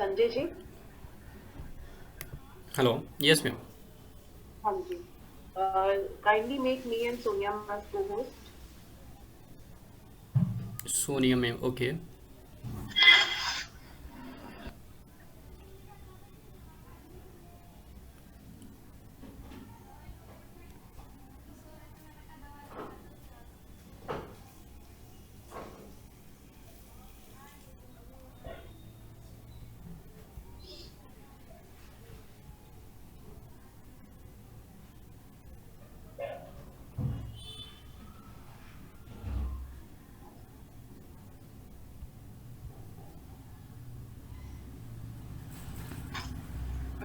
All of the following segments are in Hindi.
Sanjay ji. Hello. Yes ma'am. हाँ जी। Kindly make me and Sonia as co-host. Sonia ma'am, okay.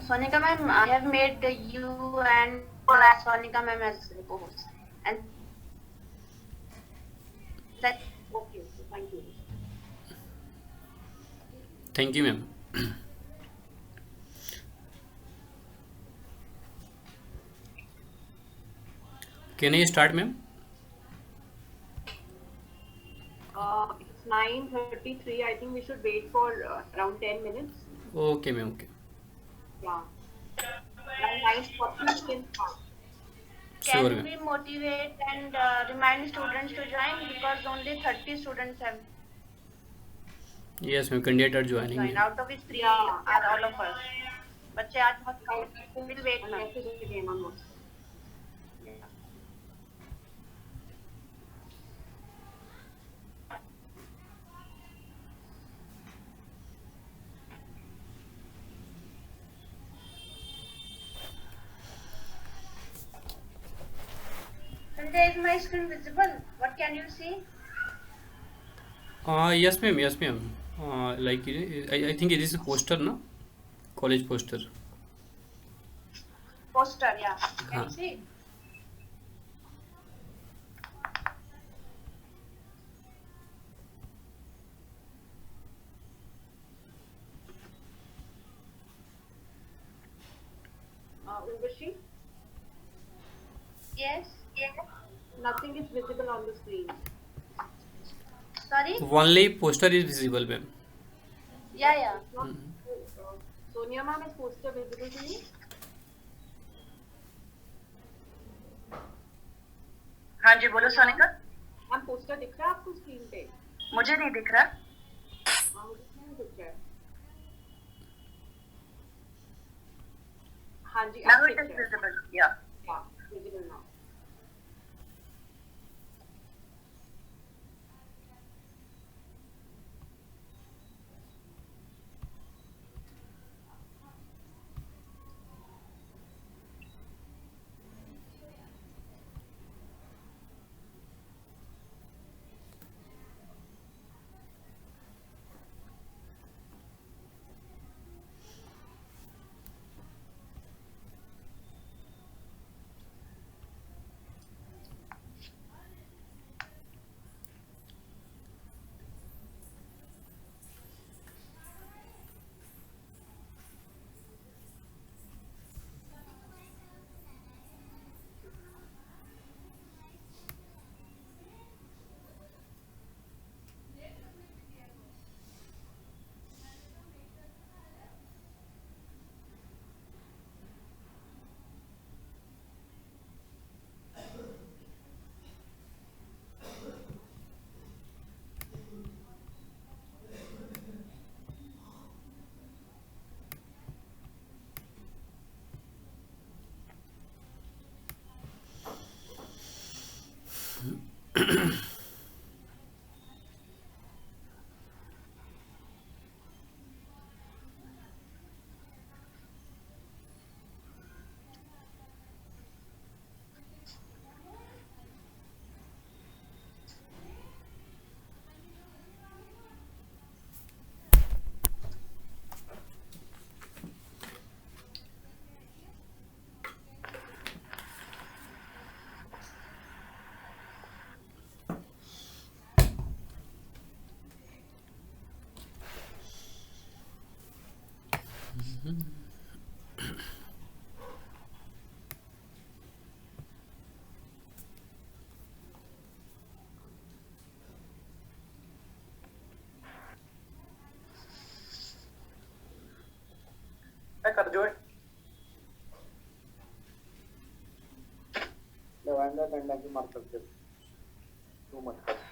Sonika ma'am, I have made you and Sonika ma'am as co-host. And that okay, thank you. Thank you ma'am. Can I start ma'am? It's 9:33. I think we should wait for around 10 minutes. Okay ma'am, okay. Yeah. Around 9:40 we can start. Sure Can ma'am. we motivate and remind students to join because only 30 students have yes ma'am, candidate are joining joined, ma'am. out of which three are all of us. बच्चे आज बहुत कम हैं. We'll wait now. Message again on WhatsApp. Yeah. Sanjay, is my screen visible? What can you see? Yes ma'am, yes ma'am. Like I think it is poster ना, college poster. Poster, yeah. Can हाँ। you see? Urvashi? Yes. Nothing is visible on the screen. Sorry? Only poster is visible ma'am. Yeah. It's not. Sonia ma'am, is poster visible to you? हाँ जी, बोलो सोनिका। मैम पोस्टर दिख रहा है आपको स्क्रीन पे? मुझे नहीं दिख रहा। हाँ मुझे नहीं दिख रहा है। हाँ जी नाउ अब इट दिख इज रहा है। विजिबल। या हाँ विजिबल नाउ। कर जो लवांडा डंडा की मार सकते तू मत कर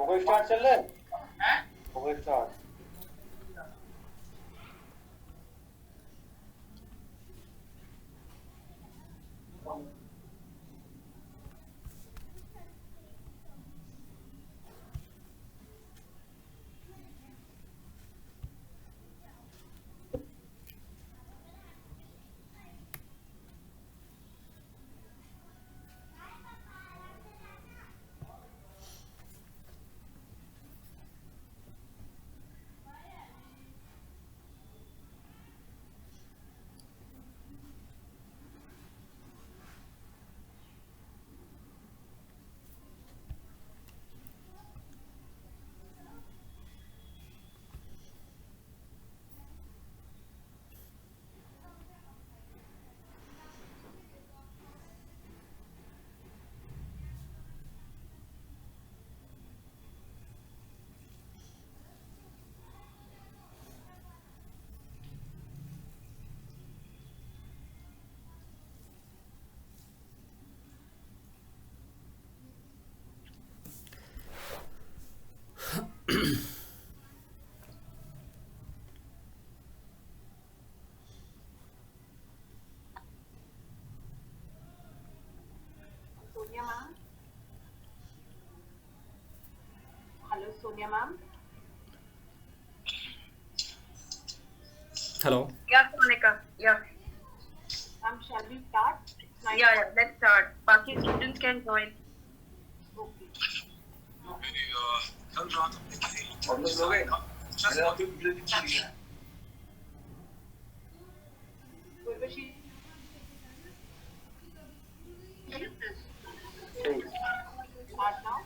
बुक स्टार्ट चल रहा है book start Sonia ma'am. Hello, Sonia ma'am. Hello. Yeah, Sonika. Yeah. Ma'am, shall we start? It's 9. Yeah, let's start. बाकी students can join. Okay. कल रात हमने खेल हम लोग हो गए मैंने आपको वीडियो दिखाई है Urvashi. Start now.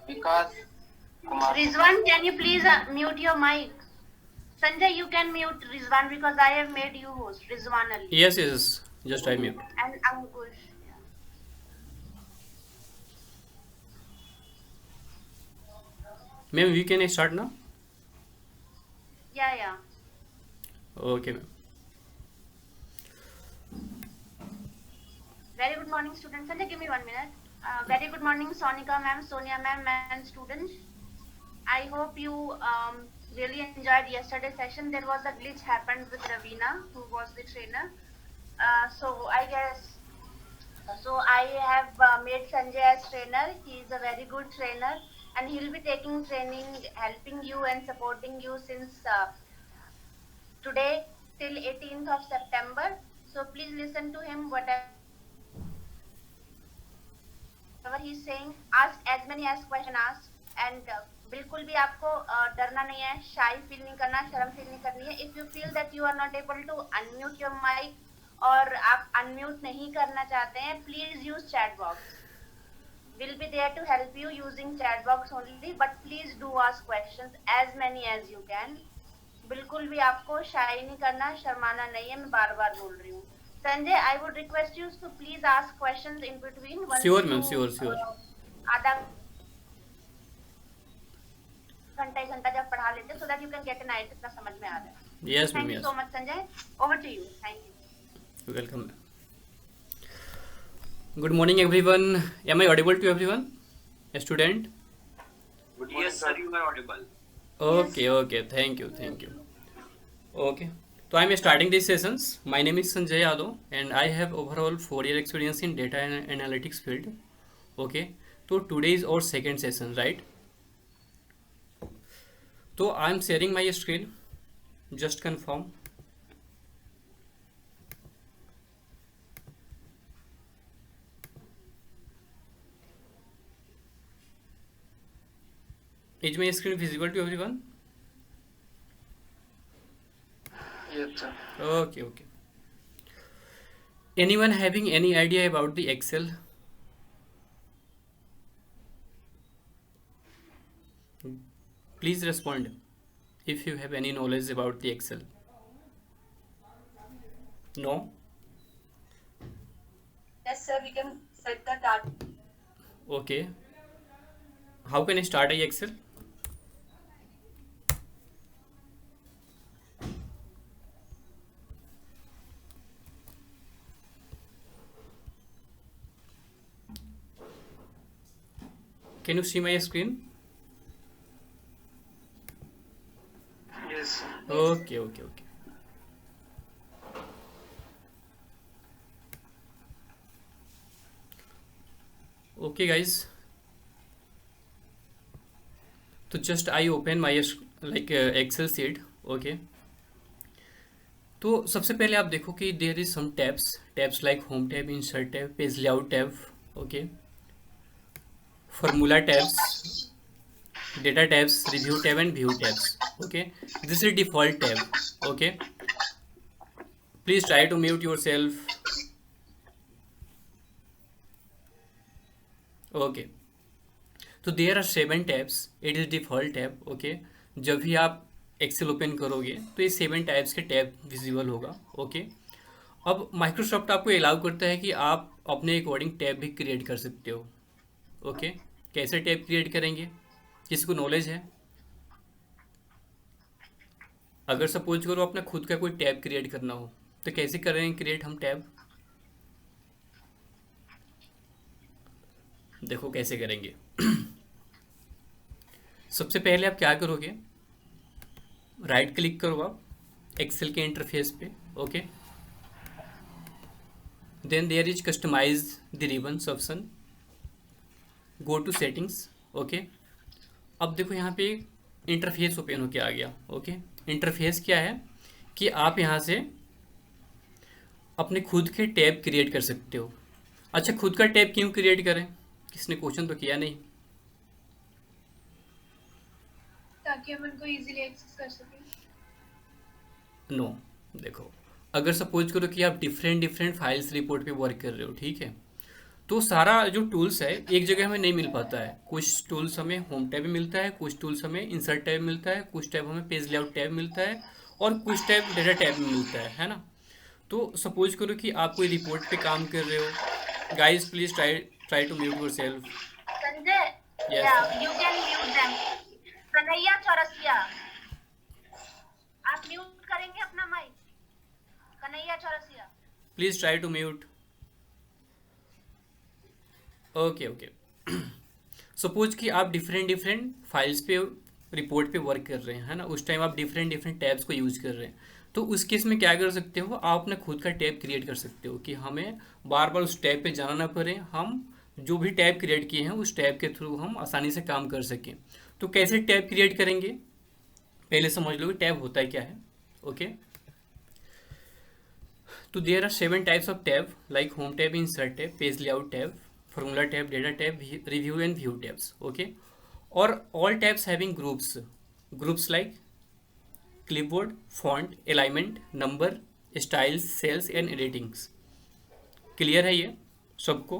Vikas Kumar Rizwan, can you please mute your mic? Sanjay, you can mute Rizwan because I have made you host. Rizwan Ali. Yes, yes. Just I mute. And Ankush. Yeah. Ma'am, we can start now? Yeah. Okay, ma'am. Very good morning, students. Sanjay, give me 1 minute. Very good morning, Sonika ma'am, Sonia ma'am, and students. I hope you really enjoyed yesterday's session. There was a glitch happened with Ravina, who was the trainer. So I have made Sanjay as trainer. He is a very good trainer, and he will be taking training, helping you and supporting you since today till 18th of September. So please listen to him, whatever he's saying. Ask as many as question ask, and बिल्कुल भी आपको डरना नहीं है, shy feel नहीं करना, शर्म feel नहीं करनी है. If you feel that you are not able to unmute your mic और आप unmute नहीं करना चाहते हैं, please use chat box. We'll be there to help you using chat box only, but please do ask questions as many as you can. बिल्कुल भी आपको shy नहीं करना, शर्माना नहीं है, मैं बार-बार बोल रही हूँ. Sanjay, I would request you to please ask questions in between. Once Sure, you, ma'am. Sure. आधा घंटा 1 घंटा जब पढ़ा लेते so that you can get an idea कितना समझ में आ रहा है। Yes thank ma'am, you yes, so much Sanjay, over to you. Thank you. Welcome. Good morning everyone, am I audible to everyone student? Good morning, Yes, sir, you are audible. Okay, okay, thank you, thank you. Okay, so I am starting these sessions. My name is Sanjay Yadav and I have overall 4 year experience in data analytics field. Okay, so today is our second session, right? So I am sharing my screen. Just confirm. Is my screen visible to everyone? Yes, sir. Okay, okay. Anyone having any idea about the Excel? Please respond if you have any knowledge about the Excel. No? Yes, sir, we can set the target. Okay. How can I start a Excel? Can you see my screen? Yes, sir. Okay, okay, okay. Okay, guys. तो just I open my Excel sheet. Okay. तो सबसे पहले आप देखो कि there is some tabs like home tab, insert tab, page layout tab. Okay. Formula tabs, data tabs, review tab and view tabs. Okay, this is default tab. Okay, please try to mute yourself. Okay, तो there are 7 tabs. It is default tab. Okay, जब भी आप एक्सेल ओपन करोगे तो ये 7 टाइप्स के टैब विजिबल होगा। ओके, अब माइक्रोसॉफ्ट आपको अलाउ करता है कि आप अपने अकॉर्डिंग टैब भी क्रिएट कर सकते हो। ओके, कैसे टैब क्रिएट करेंगे, किसको नॉलेज है? अगर सपोज करो अपना खुद का कोई टैब क्रिएट करना हो तो कैसे करेंगे क्रिएट हम टैब? देखो कैसे करेंगे। सबसे पहले आप क्या करोगे, राइट क्लिक करो आप एक्सेल के इंटरफेस पे। Okay, then there is customize the ribbons option, go to settings. Okay, अब देखो यहाँ पे इंटरफेस ओपन होके आ गया। ओके, इंटरफेस क्या है कि आप यहाँ से अपने खुद के टैब क्रिएट कर सकते हो। अच्छा, खुद का टैब क्यों क्रिएट करें, किसने क्वेश्चन तो किया नहीं? ताकि हम उनको इजीली एक्सेस कर सकें। नो, देखो अगर सपोज करो कि आप डिफरेंट फाइल्स रिपोर्ट पे वर्क कर रहे हो, ठीक है, तो सारा जो टूल्स है एक जगह हमें नहीं मिल पाता है। कुछ टूल्स हमें होम टैब में मिलता है, कुछ टूल्स हमें इंसर्ट टैब मिलता है, कुछ टैब हमें पेज लेआउट टैब मिलता है और कुछ टैब डेटा टैब में मिलता है ना। तो सपोज करो कि आप कोई रिपोर्ट पे काम कर रहे हो। Guys please try to mute yourself. Sanjay, Yes. you can mute them. Kanhaiya Chaurasia, आप म्यूट करेंगे अपना mic? Kanhaiya Chaurasia, please try to mute. Okay okay, suppose कि आप डिफरेंट फाइल्स पे रिपोर्ट पे वर्क कर रहे हैं, है ना, उस टाइम आप डिफरेंट टैब्स को यूज कर रहे हैं। तो उस केस में क्या कर सकते हो, आप अपना खुद का टैब क्रिएट कर सकते हो कि हमें बार बार उस टैब पे जाना ना पड़े, हम जो भी टैब क्रिएट किए हैं उस टैब के थ्रू हम आसानी से काम कर सकें। तो कैसे टैब क्रिएट करेंगे, पहले समझ लो कि टैब होता है क्या है। ओके, तो there are 7 types of tab like home tab, insert tab, page layout tab, formula tab, data tab, review and view tabs. Okay, or all tabs having groups like clipboard, font, alignment, number, styles, cells and editings. Clear है ये सबको?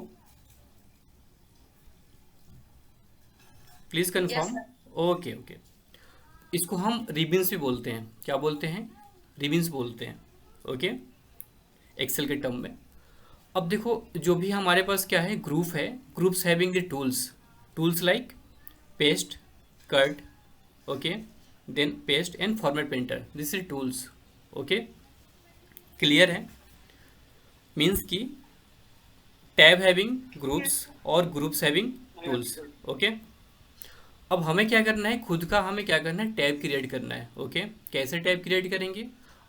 Please confirm. ओके ओके, इसको हम रिबन्स भी बोलते हैं। क्या बोलते हैं? रिबन्स बोलते हैं। ओके, एक्सेल के टर्म में। अब देखो जो भी हमारे पास क्या है, ग्रुप है, groups having the tools like paste, cut, okay, then paste and format printer, this is tools. Okay, clear है? मीन्स की टैब हैविंग ग्रुप्स और ग्रुप्स हैविंग टूल्स। ओके, अब हमें क्या करना है, खुद का हमें क्या करना है, टैब क्रिएट करना है। ओके, कैसे टैब क्रिएट करेंगे?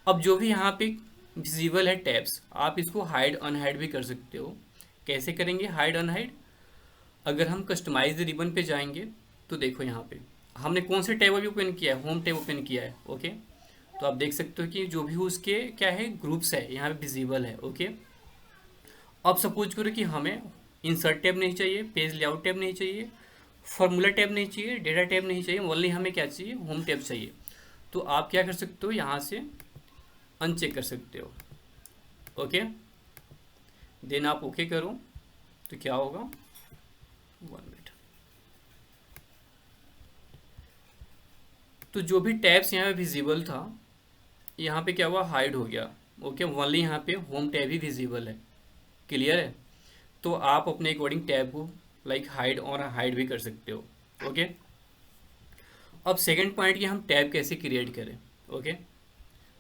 अब जो भी यहाँ पे विजिबल है टैब्स, आप इसको हाइड अनहाइड भी कर सकते हो। कैसे करेंगे हाइड अनहाइड? अगर हम कस्टमाइज रिबन पे जाएंगे तो देखो यहाँ पे हमने कौन से टैब अभी ओपन किया है, होम टैब ओपन किया है। ओके, तो आप देख सकते हो कि जो भी उसके क्या है ग्रुप्स है यहाँ पे विजिबल है। ओके, अब सपोज करो कि हमें इंसर्ट टैब नहीं चाहिए, पेज लेआउट टैब नहीं चाहिए, फॉर्मूला टैब नहीं चाहिए, डेटा टैब नहीं चाहिए, ओनली हमें क्या चाहिए, होम टैब चाहिए। तो आप क्या कर सकते हो, यहाँ से अनचेक कर सकते हो। ओके, देन आप ओके करो तो क्या होगा, 1 मिनट। तो जो भी टैब्स यहाँ पे विजिबल था यहाँ पे क्या हुआ, हाइड हो गया। ओके, ओनली यहाँ पे होम टैब ही विजिबल है। क्लियर है? तो आप अपने अकॉर्डिंग टैब को लाइक हाइड और हाइड भी कर सकते हो। ओके, अब सेकंड पॉइंट कि हम टैब कैसे क्रिएट करें। ओके,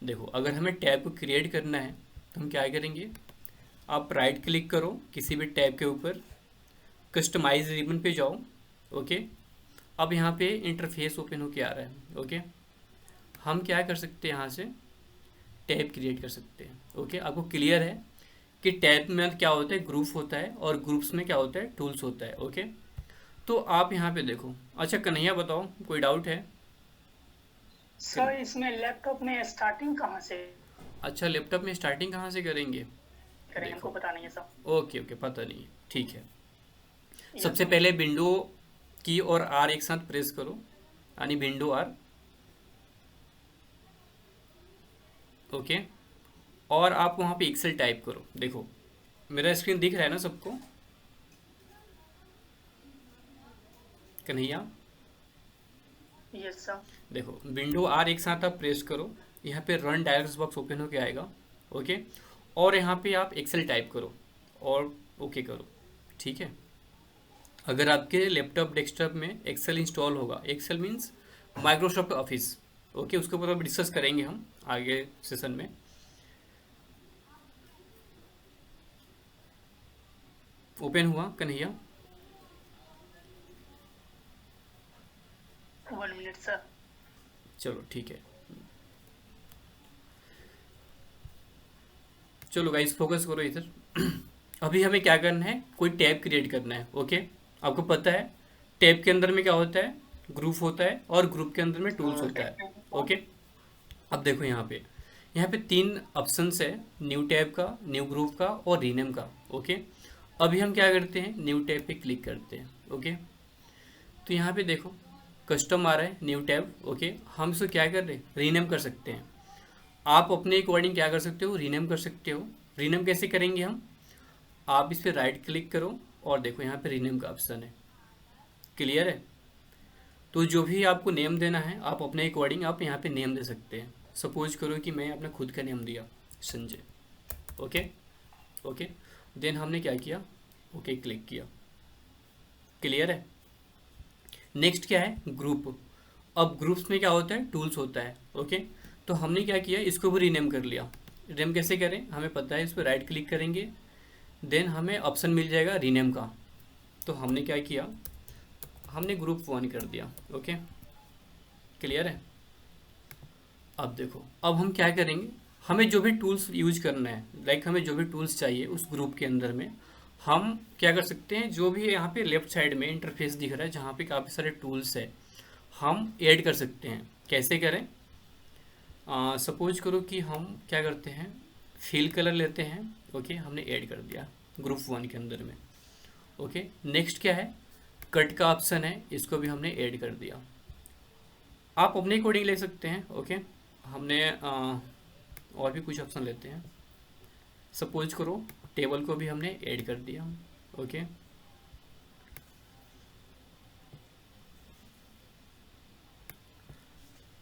देखो अगर हमें टैब को क्रिएट करना है तो हम क्या करेंगे, आप राइट क्लिक करो किसी भी टैब के ऊपर, कस्टमाइज रिबन पे जाओ। ओके, अब यहाँ पे इंटरफेस ओपन होके आ रहा है। ओके, हम क्या कर सकते हैं, यहाँ से टैब क्रिएट कर सकते हैं। ओके, आपको क्लियर है कि टैब में क्या होता है, ग्रुप होता है, और ग्रुप्स में क्या होता है, टूल्स होता है। ओके, तो आप यहाँ पे देखो। अच्छा कन्हैया बताओ, कोई डाउट है? सर इसमें लैपटॉप में स्टार्टिंग कहाँ से अच्छा, लैपटॉप में स्टार्टिंग कहाँ से करेंगे? करें, हमको पता नहीं है सर। ओके ओके, पता नहीं है, ठीक है। सबसे पहले विंडो की और आर एक साथ प्रेस करो, यानी विंडो आर। ओके, और आप वहाँ पे एक्सेल टाइप करो। देखो मेरा स्क्रीन दिख रहा है ना सबको? Kanhaiya yes sir. देखो विंडो आर एक साथ आप प्रेस करो, यहाँ पे रन डायलॉग बॉक्स ओपन होके आएगा। ओके, और यहाँ पे आप एक्सेल टाइप करो और ओके करो। ठीक है, अगर आपके लैपटॉप डेस्कटॉप में एक्सेल इंस्टॉल होगा, Excel means Microsoft Office. Okay, उसके ऊपर अब डिस्कस करेंगे हम आगे सेशन में। ओपन हुआ कन्हैया? 1 minute sir. चलो ठीक है, चलो गाइस फोकस करो इधर। अभी हमें क्या करना है, कोई टैब क्रिएट करना है। ओके, आपको पता है टैब के अंदर में क्या होता है, ग्रुप होता है, और ग्रुप के अंदर में टूल्स होता है। ओके, अब देखो यहाँ पे 3 ऑप्शंस है, न्यू टैब का, न्यू ग्रुप का और रीनेम का। ओके, अभी हम क्या करते हैं, न्यू टैब पे क्लिक करते हैं। ओके, तो यहाँ पे देखो कस्टम आ रहा है, न्यू टैब। ओके, हम इसको क्या कर रहे हैं, रीनेम कर सकते हैं। आप अपने अकॉर्डिंग क्या कर सकते हो, रीनेम कर सकते हो। रीनेम कैसे करेंगे हम, आप इस पर राइट क्लिक करो और देखो यहाँ पे रीनेम का ऑप्शन है। क्लियर है? तो जो भी आपको नेम देना है आप अपने अकॉर्डिंग आप यहाँ पे नेम दे सकते हैं। सपोज करो कि मैं अपना खुद का नेम दिया संजय। ओके ओके, देन हमने क्या किया, ओके क्लिक किया। क्लियर है? नेक्स्ट क्या है, ग्रुप। अब ग्रुप्स में क्या होता है, टूल्स होता है। ओके, तो हमने क्या किया, इसको भी रीनेम कर लिया। रीनेम कैसे करें, हमें पता है, इस पर राइट क्लिक करेंगे, देन हमें ऑप्शन मिल जाएगा रीनेम का। तो हमने क्या किया, हमने ग्रुप 1 कर दिया। ओके, क्लियर है? अब देखो, अब हम क्या करेंगे, हमें जो भी टूल्स यूज करना है, लाइक हमें जो भी टूल्स चाहिए उस ग्रुप के अंदर में, हम क्या कर सकते हैं, जो भी यहाँ पे लेफ्ट साइड में इंटरफेस दिख रहा है जहाँ पे काफ़ी सारे टूल्स है, हम ऐड कर सकते हैं। कैसे करें, सपोज करो कि हम क्या करते हैं, फिल कलर लेते हैं। ओके, हमने ऐड कर दिया ग्रुप 1 के अंदर में। ओके, नेक्स्ट क्या है, कट का ऑप्शन है, इसको भी हमने ऐड कर दिया। आप अपने अकॉर्डिंग ले सकते हैं। ओके, हमने और भी कुछ ऑप्शन लेते हैं। सपोज करो टेबल को भी हमने ऐड कर दिया। ओके,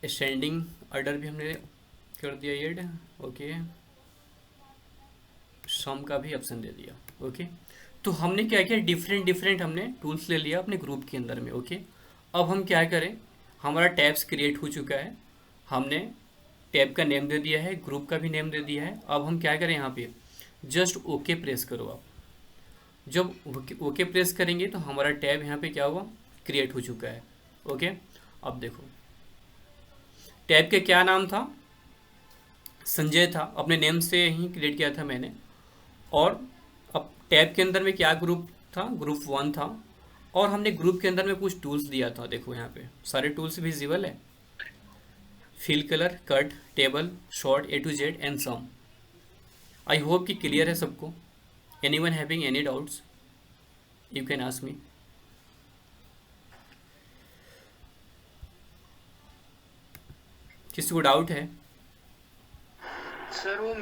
असेंडिंग ऑर्डर भी हमने कर दिया ऐड। ओके, सम का भी ऑप्शन दे दिया। ओके, तो हमने क्या किया, डिफरेंट हमने टूल्स ले लिया अपने ग्रुप के अंदर में। ओके, अब हम क्या करें, हमारा टैब्स क्रिएट हो चुका है, हमने टैब का नेम दे दिया है, ग्रुप का भी नेम दे दिया है। अब हम क्या करें, यहाँ पे जस्ट ओके प्रेस करो आप। जब ओके प्रेस करेंगे तो हमारा टैब यहाँ पे क्या हुआ, क्रिएट हो चुका है। ओके, अब देखो टैब के क्या नाम था, संजय था, अपने नेम से ही क्रिएट किया था मैंने। और अब टैब के अंदर में क्या ग्रुप था, ग्रुप 1 था, और हमने ग्रुप के अंदर में कुछ टूल्स दिया था। देखो यहाँ पे सारे टूल्स विजिबल है, fill colour, cut, table, short, A to Z and sum. I hope कि क्लियर है सबको। Anyone having any doubts you can ask me. किसी को डाउट है? सर वो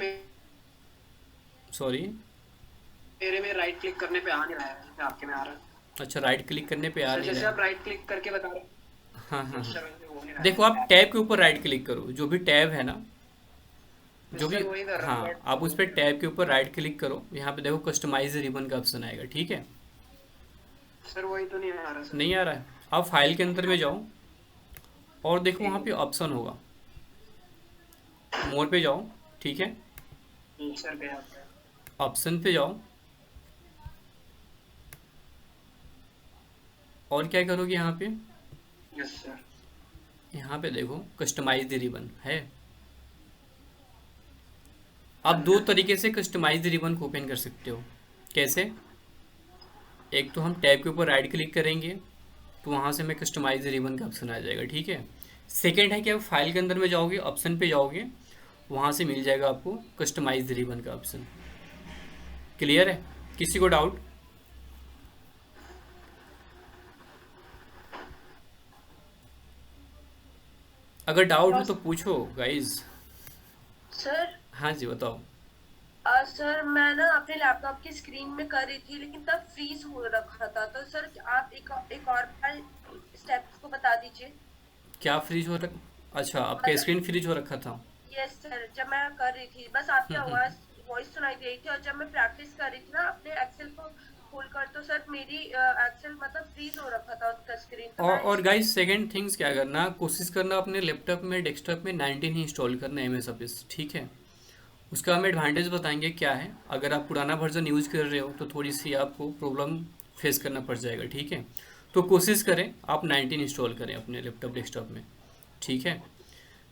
सॉरी, मेरे में राइट क्लिक करने पे आ नहीं रहा है, जैसे आपके में आ रहा है। अच्छा, राइट क्लिक करने पे आ सर नहीं जैसे रहा आप राइट क्लिक करके बता रहे हैं, है। हाँ हाँ सर हाँ, वैसे वो नहीं रहा है। देखो आप टैब के ऊपर राइट क्लिक करो, जो भी टैब है ना, जो भी, सर वही कर रहा हूँ, हाँ but- आप उस पर टैब के ऊपर राइट क्लिक करो। यहाँ पे देखो कस्टमाइज रिबन का ऑप्शन आएगा, ठीक है? सर वही तो नहीं आ रहा सर। नहीं आ रहा है? आप फाइल के अंदर में जाओ और देखो वहाँ पे ऑप्शन होगा, मोर पे जाओ, ठीक है? सर गया ऑप्शन पे जाओ और क्या करोगे यहाँ पे, यस सर। यहाँ पे देखो कस्टमाइज रिबन है। आप दो तरीके से कस्टमाइज रिबन को ओपन कर सकते हो। कैसे? एक तो हम टैब के ऊपर राइट क्लिक करेंगे तो वहाँ से हमें कस्टमाइज रिबन का ऑप्शन आ जाएगा, ठीक है? सेकेंड है कि आप फाइल के अंदर में जाओगे, ऑप्शन पे जाओगे, वहाँ से मिल जाएगा आपको कस्टमाइज रिबन का ऑप्शन। क्लियर है? किसी को डाउट? अगर डाउट हो तो पूछो गाइज। सर हाँ जी बताओ। सर मैं ना अपने लैपटॉप की स्क्रीन में कर रही थी लेकिन तब फ्रीज हो रखा था, तो सर आप एक और बार स्टेप्स को बता दीजिए। क्या फ्रीज हो रखा? अच्छा, आपका स्क्रीन फ्रीज हो रखा था। यस सर, जब मैं कर रही थी बस आपकी आवाज वॉइस सुनाई दे रही थी, और जब मैं प्रैक्टिस कर रही थी ना अपने एक्सेल को खोल कर, तो सर मेरी एक्सेल मतलब फ्रीज हो रखा था उसका स्क्रीन। और गाइस सेकंड थिंग्स क्या करना, कोशिश करना अपने लैपटॉप में, डेस्कटॉप में 19 ही इंस्टॉल करना है MS ऑफिस, ठीक है? उसका हम एडवांटेज बताएंगे क्या है। अगर आप पुराना वर्जन यूज़ कर रहे हो तो थोड़ी सी आपको प्रॉब्लम फेस करना पड़ जाएगा, ठीक है? तो कोशिश करें आप 19 इंस्टॉल करें अपने लैपटॉप, डेस्कटॉप में, ठीक है?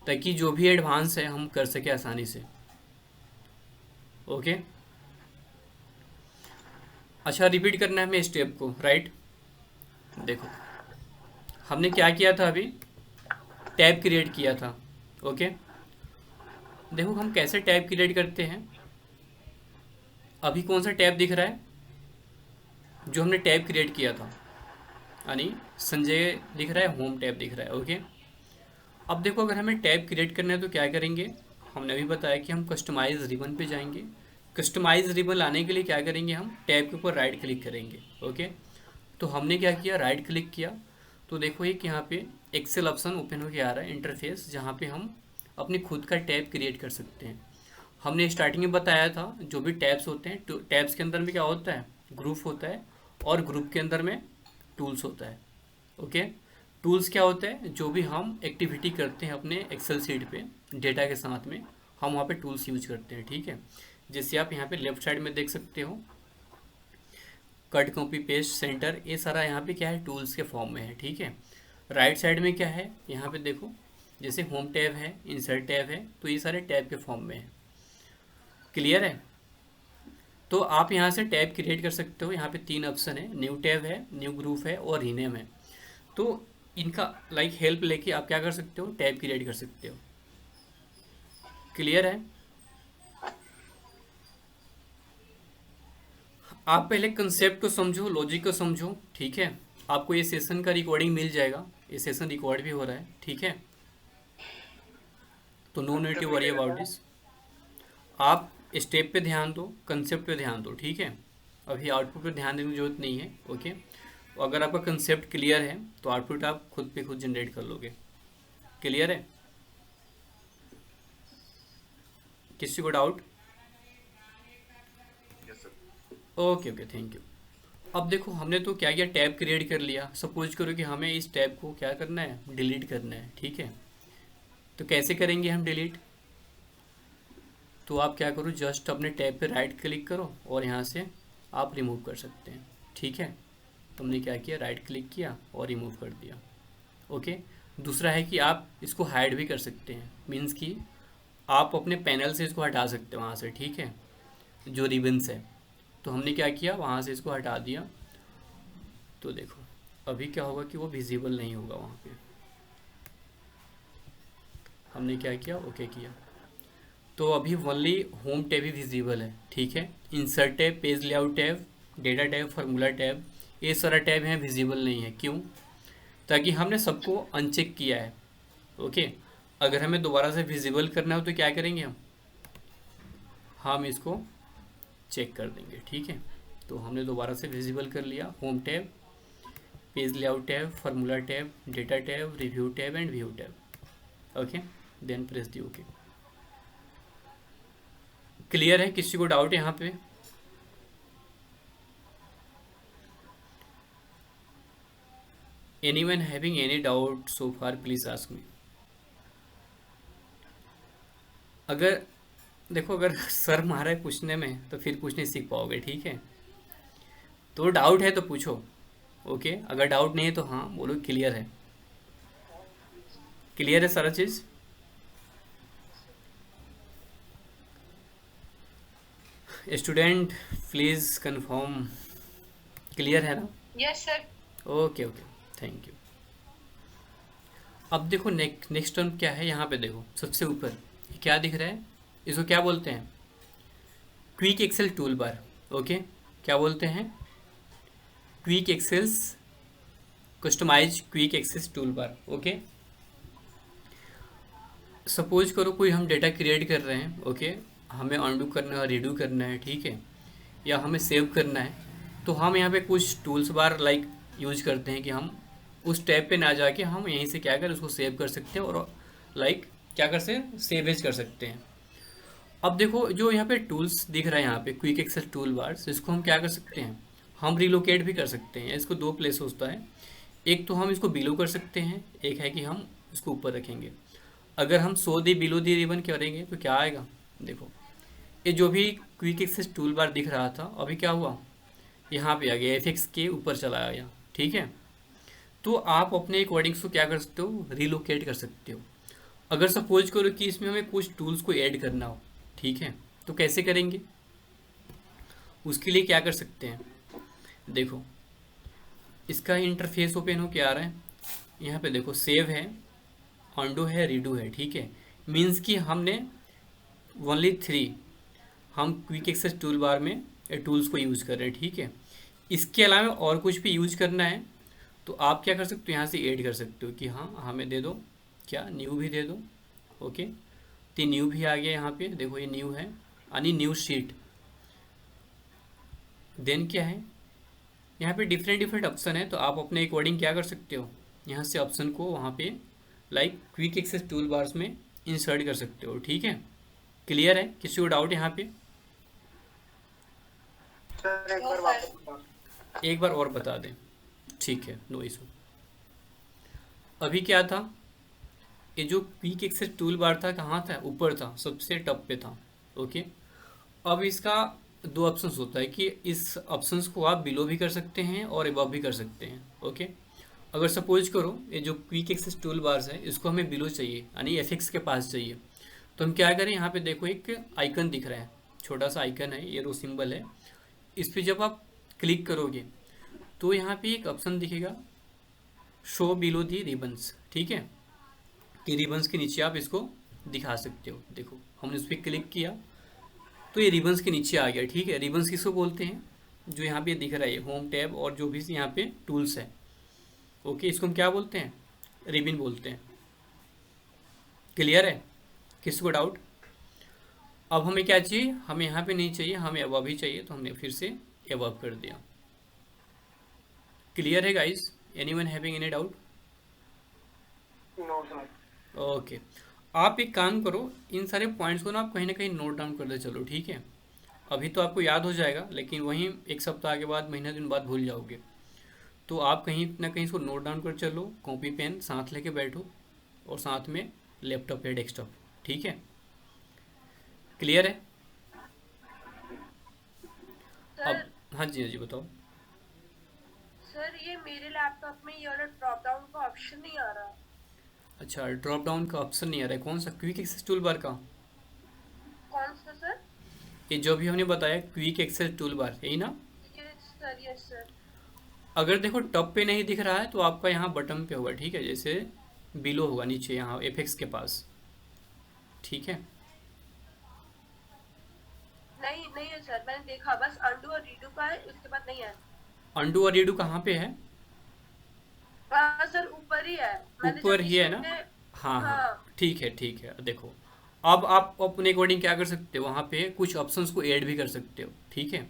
ताकि जो भी एडवांस है हम कर सकें आसानी से। ओके, अच्छा रिपीट करना है हमें स्टेप को, राइट? देखो हमने क्या किया था, अभी टैब क्रिएट किया था। ओके, देखो हम कैसे टैब क्रिएट करते हैं। अभी कौन सा टैब दिख रहा है? जो हमने टैब क्रिएट किया था, यानी संजय दिख रहा है, होम टैब दिख रहा है। ओके, अब देखो अगर हमें टैब क्रिएट करना है तो क्या करेंगे, हमने अभी बताया कि हम कस्टमाइज रिबन पे जाएंगे। कस्टमाइज रिबन लाने के लिए क्या करेंगे, हम टैब के ऊपर राइट क्लिक करेंगे। ओके, तो हमने क्या किया, राइट क्लिक किया, तो देखो एक यहाँ पे एक्सेल ऑप्शन ओपन होके आ रहा है, इंटरफेस, जहाँ पे हम अपनी खुद का टैब क्रिएट कर सकते हैं। हमने स्टार्टिंग में बताया था जो भी टैब्स होते हैं, टैब्स के अंदर में क्या होता है, ग्रुप होता है, और ग्रुप के अंदर में टूल्स होता है। ओके, टूल्स क्या होता है, जो भी हम एक्टिविटी करते हैं अपने एक्सेल शीट पे डेटा के साथ में, हम वहाँ पे टूल्स यूज करते हैं, ठीक है? जैसे आप यहाँ पे लेफ्ट साइड में देख सकते हो, कट, कॉपी, पेस्ट, सेंटर, ये सारा यहाँ पे क्या है, टूल्स के फॉर्म में है, ठीक है? राइट साइड में क्या है, यहाँ पे देखो जैसे होम टैब है, इंसर्ट टैब है, तो ये सारे टैब के फॉर्म में है। क्लियर है? तो आप यहाँ से टैब क्रिएट कर सकते हो। यहाँ पे 3 ऑप्शन है, न्यू टैब है, न्यू ग्रुप है, और रीनेम है। तो इनका हेल्प लेके आप क्या कर सकते हो, टैब क्रिएट कर सकते हो। क्लियर है? आप पहले कंसेप्ट को समझो, लॉजिक को समझो, ठीक है? आपको ये सेशन का रिकॉर्डिंग मिल जाएगा, ये सेशन रिकॉर्ड भी हो रहा है, ठीक है? तो no need to worry about this. आप स्टेप पे ध्यान दो, कंसेप्ट पे ध्यान दो, ठीक है? अभी आउटपुट पे ध्यान देने की जरूरत नहीं है। ओके, अगर आपका कंसेप्ट क्लियर है तो आउटपुट आप खुद पे खुद जनरेट कर लोगे। क्लियर है? किसी को doubt? Okay okay, thank you. अब देखो हमने तो क्या किया, टैब क्रिएट कर लिया। सपोज करो कि हमें इस टैब को क्या करना है, डिलीट करना है, ठीक है। तो कैसे करेंगे हम डिलीट? तो आप क्या करो, जस्ट अपने टैब पे राइट क्लिक करो और यहाँ से आप रिमूव कर सकते हैं, ठीक है। तुमने क्या किया, राइट क्लिक किया और रिमूव कर दिया, ओके। दूसरा है कि आप इसको हाइड भी कर सकते हैं, मीन्स कि आप अपने पैनल से इसको हटा सकते हो वहाँ से, ठीक है, जो रिबन्स है। तो हमने क्या किया, वहाँ से इसको हटा दिया। तो देखो अभी क्या होगा कि वो विजिबल नहीं होगा वहाँ पे। हमने क्या किया, ओके किया। तो अभी ओनली होम टैब ही विजिबल है, ठीक है। Insert tab, page layout tab, data tab, formula tab, ये सारा टैब हैं विजिबल नहीं है। क्यों? ताकि हमने सबको अनचेक किया है, ओके। अगर हमें दोबारा से विजिबल करना हो तो क्या करेंगे हम इसको चेक कर देंगे, ठीक है। तो हमने दोबारा से विजिबल कर लिया, home tab, page layout tab, formula tab, data tab, review tab and view tab, okay. Then press the okay. Clear है? किसी को डाउट है यहाँ पे? Anyone having any doubt so far please ask me. अगर देखो, अगर सर मारा है पूछने में तो फिर कुछ नहीं सीख पाओगे, ठीक है। तो डाउट है तो पूछो, ओके। अगर डाउट नहीं है तो हाँ बोलो क्लियर है। क्लियर है सारा चीज़? स्टूडेंट प्लीज़ कंफर्म, क्लियर है ना? Yes sir. Okay okay, thank you. अब देखो नेक्स्ट टर्म क्या है, यहाँ पे देखो सबसे ऊपर क्या दिख रहा है, इसको क्या बोलते हैं, quick excel tool bar, okay. क्या बोलते हैं? Quick excels customize quick access tool bar, okay. Suppose करो कोई हम डेटा क्रिएट कर रहे हैं, ओके, हमें अनडू करना है, रीडू करना है, ठीक है, या हमें सेव करना है। तो हम यहाँ पे कुछ टूल्स बार लाइक यूज करते हैं कि हम उस टैब पे ना जाके हम यहीं से क्या कर उसको सेव कर सकते हैं और लाइक क्या कर सकते हैं, सेवेज कर सकते हैं। अब देखो जो यहाँ पे टूल्स दिख रहा है यहाँ पे क्विक एक्सेल टूल बार्स, इसको हम क्या कर सकते हैं, हम रिलोकेट भी कर सकते हैं। इसको दो प्लेस होता है, एक तो हम इसको बिलो कर सकते हैं, एक है कि हम इसको ऊपर रखेंगे। अगर हम सो दी बिलो दी रिबन करेंगे तो क्या आएगा, देखो ये जो भी क्विक एक्सेस टूल बार दिख रहा था अभी क्या हुआ, यहाँ पे आ गया, एफएक्स के ऊपर चला गया, ठीक है। तो आप अपने अकॉर्डिंग्स को क्या कर सकते हो, रिलोकेट कर सकते हो। अगर सपोज करो कि इसमें हमें कुछ टूल्स को ऐड करना हो, ठीक है, तो कैसे करेंगे, उसके लिए क्या कर सकते हैं, देखो इसका इंटरफेस ओपन हो क्या आ रहा है, यहाँ पे देखो सेव है, अनडू है, रीडू है, ठीक है। मीन्स कि हमने ओनली 3 हम क्विक एक्सेस टूल बार में टूल्स को यूज़ कर रहे हैं, ठीक है। इसके अलावा और कुछ भी यूज करना है तो आप क्या कर सकते हो, यहाँ से ऐड कर सकते हो कि हाँ हमें दे दो क्या, न्यू भी दे दो, ओके। तो न्यू भी आ गया यहाँ पे, देखो ये न्यू है यानी न्यू शीट। देन क्या है, यहाँ पे डिफरेंट ऑप्शन है, तो आप अपने अकॉर्डिंग क्या कर सकते हो, यहाँ से ऑप्शन को वहाँ पे like quick access tool bars में इंसर्ट कर सकते हो, ठीक है। क्लियर है? किसी को डाउट यहाँ पे? सर एक बार वापस बता। एक बार और बता दें, ठीक है, नो इशू। अभी क्या था, ये जो क्विक एक्सेस टूल बार था कहाँ था, ऊपर था, सबसे टॉप पे था, ओके। अब इसका दो ऑप्शंस होता है कि इस ऑप्शंस को आप बिलो भी कर सकते हैं और अबव भी कर सकते हैं, ओके। अगर सपोज करो ये जो क्विक एक्सेस टूल बार्स है इसको हमें बिलो चाहिए यानी एफएक्स के पास चाहिए, तो हम क्या करें, यहाँ पे देखो एक आइकन दिख रहा है, छोटा सा आइकन है, ये रो सिंबल है, इस पर जब आप क्लिक करोगे तो यहाँ पे एक ऑप्शन दिखेगा शो बिलो दी रिबन्स, ठीक है, कि रिबन्स के नीचे आप इसको दिखा सकते हो। देखो हमने इस पर क्लिक किया तो ये रिबन्स के नीचे आ गया, ठीक है। रिबन्स किसको बोलते हैं, जो यहाँ पे दिख रहा है होम टैब और जो भी यहाँ पे टूल्स है, ओके, इसको हम क्या बोलते हैं, रिबन बोलते हैं। क्लियर है? किसी को डाउट? अब हमें क्या चाहिए, हमें यहाँ पे नहीं चाहिए, हमें अबव ही चाहिए, तो हमने फिर से अबव कर दिया। क्लियर है guys? Anyone having any doubt? No sir. Okay, आप एक काम करो, इन सारे पॉइंट्स को ना आप कहीं ना कहीं नोट डाउन कर दे, चलो ठीक है। अभी तो आपको याद हो जाएगा, लेकिन वहीं एक सप्ताह के बाद, महीने दिन बाद भूल जाओगे। तो आप कहीं ना कहीं इसको नोट डाउन कर चलो, कॉपी पेन साथ लेके बैठो, और साथ में लैपटॉप या डेस्कटॉप। ठीक है, क्लियर है? सर अब हाँ जी, हाँ जी, बताओ। सर ये मेरे लैपटॉप में ये वाला ड्रॉप डाउन का ऑप्शन नहीं आ रहा। अच्छा, ड्रॉप डाउन का ऑप्शन नहीं आ रहा है? कौन सा? क्विक एक्सेस टूल बार का? कौन सा सर? ये जो भी हमने बताया क्विक एक्सेस टूल बार, यही ना? Yes sir. अगर देखो टॉप पे नहीं दिख रहा है तो आपका यहाँ बटन पे होगा, ठीक है, जैसे बिलो होगा नीचे यहाँ एफेक्स के पास। ठीक है, नहीं नहीं है सर, मैंने देखा बस अंडू और रीडू का है, उसके बाद नहीं है। अंडू और रीडू कहाँ पे है? हाँ सर ऊपर ही है, मैंने ऊपर जब ही है ना? इसमें- हाँ हाँ, हाँ ठीक है ठीक है। देखो, अब आप अपने अकॉर्डिंग क्या कर सकते हो, वहाँ पे कुछ ऑप्शंस को ऐड भी कर सकते हो। ठीक है,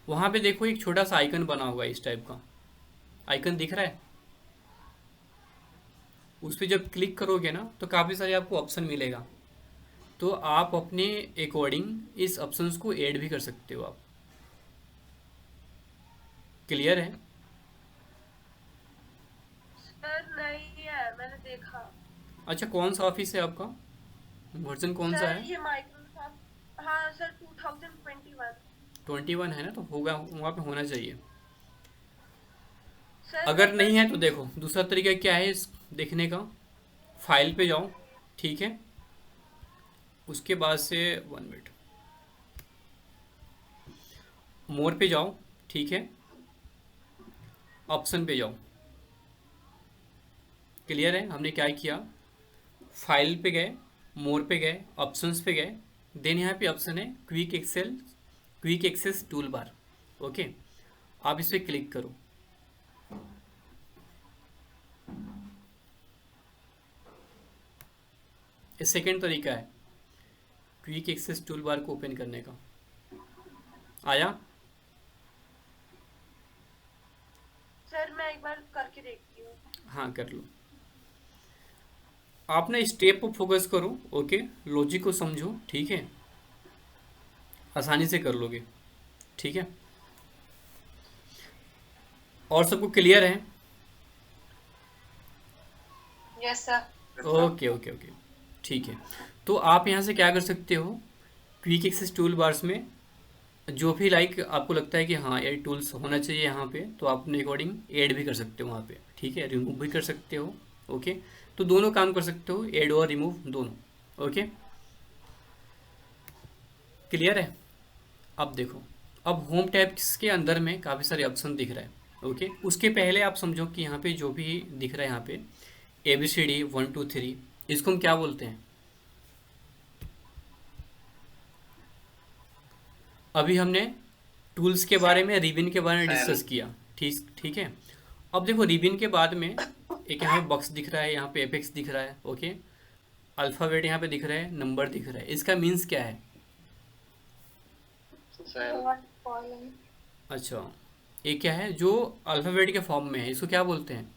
वहाँ पे देखो एक छोटा सा आइकन बना हुआ है, इस टाइप का आइकन दिख रहा है। उस पर जब क्लिक करोगे ना तो काफ़ी सारे आपको ऑप्शन मिलेगा, तो आप अपने अकॉर्डिंग इस ऑप्शंस को ऐड भी कर सकते हो आप। क्लियर है? सर नहीं है, मैंने देखा। अच्छा, कौन सा ऑफिस है आपका? वर्जन कौन सा सर है? ये माइक्रोसॉफ्ट, हाँ सर 2021। 21 है ना, तो होगा, वहाँ पे होना चाहिए। सर अगर नहीं है तो बस- देखो, दूसरा तरीका क्या है इस देखने का, फाइल पे जाओ, ठीक है, उसके बाद से 1 मिनट, मोर पे जाओ, ठीक है, ऑप्शन पे जाओ। क्लियर है? हमने क्या किया, फाइल पे गए, मोर पे गए, ऑप्शंस पे गए, देन यहाँ पे ऑप्शन है quick access tool bar. Okay, आप इस पर क्लिक करो। ये सेकेंड तरीका है क्विक एक्सेस टूल बार को ओपन करने का। आया? सर मैं एक बार करके देखती हूँ। हाँ, कर लो। आप ना स्टेप पर फोकस करो, ओके, लॉजिक को समझो, ठीक है, आसानी से कर लोगे। ठीक है, और सबको क्लियर है? Yes sir. Okay okay okay, ठीक है। तो आप यहाँ से क्या कर सकते हो, क्विक एक्सेस टूल बार्स में जो भी लाइक आपको लगता है कि हाँ ये टूल्स होना चाहिए यहाँ पे, तो आप अपने अकॉर्डिंग ऐड भी कर सकते हो वहाँ पे। ठीक है, रिमूव भी कर सकते हो। ओके, तो दोनों काम कर सकते हो, ऐड और रिमूव दोनों। ओके, क्लियर है? अब देखो, अब होम टैब्स के अंदर में काफ़ी सारे ऑप्शन दिख रहा है। ओके, उसके पहले आप समझो कि यहाँ पे जो भी दिख रहा है, यहाँ पे ABCD 1 2 3, इसको हम क्या बोलते हैं? अभी हमने टूल्स के बारे में, रिबन के बारे में डिस्कस किया। ठीक ठीक है, अब देखो रिबन के बाद में एक यहाँ पे बॉक्स दिख रहा है, यहाँ पे एपेक्स दिख रहा है। ओके, अल्फ़ाबेट यहाँ पे दिख रहा है, नंबर दिख रहा है, इसका मीन्स क्या है? अच्छा, ये क्या है जो अल्फ़ाबेट के फॉर्म में है, इसको क्या बोलते हैं?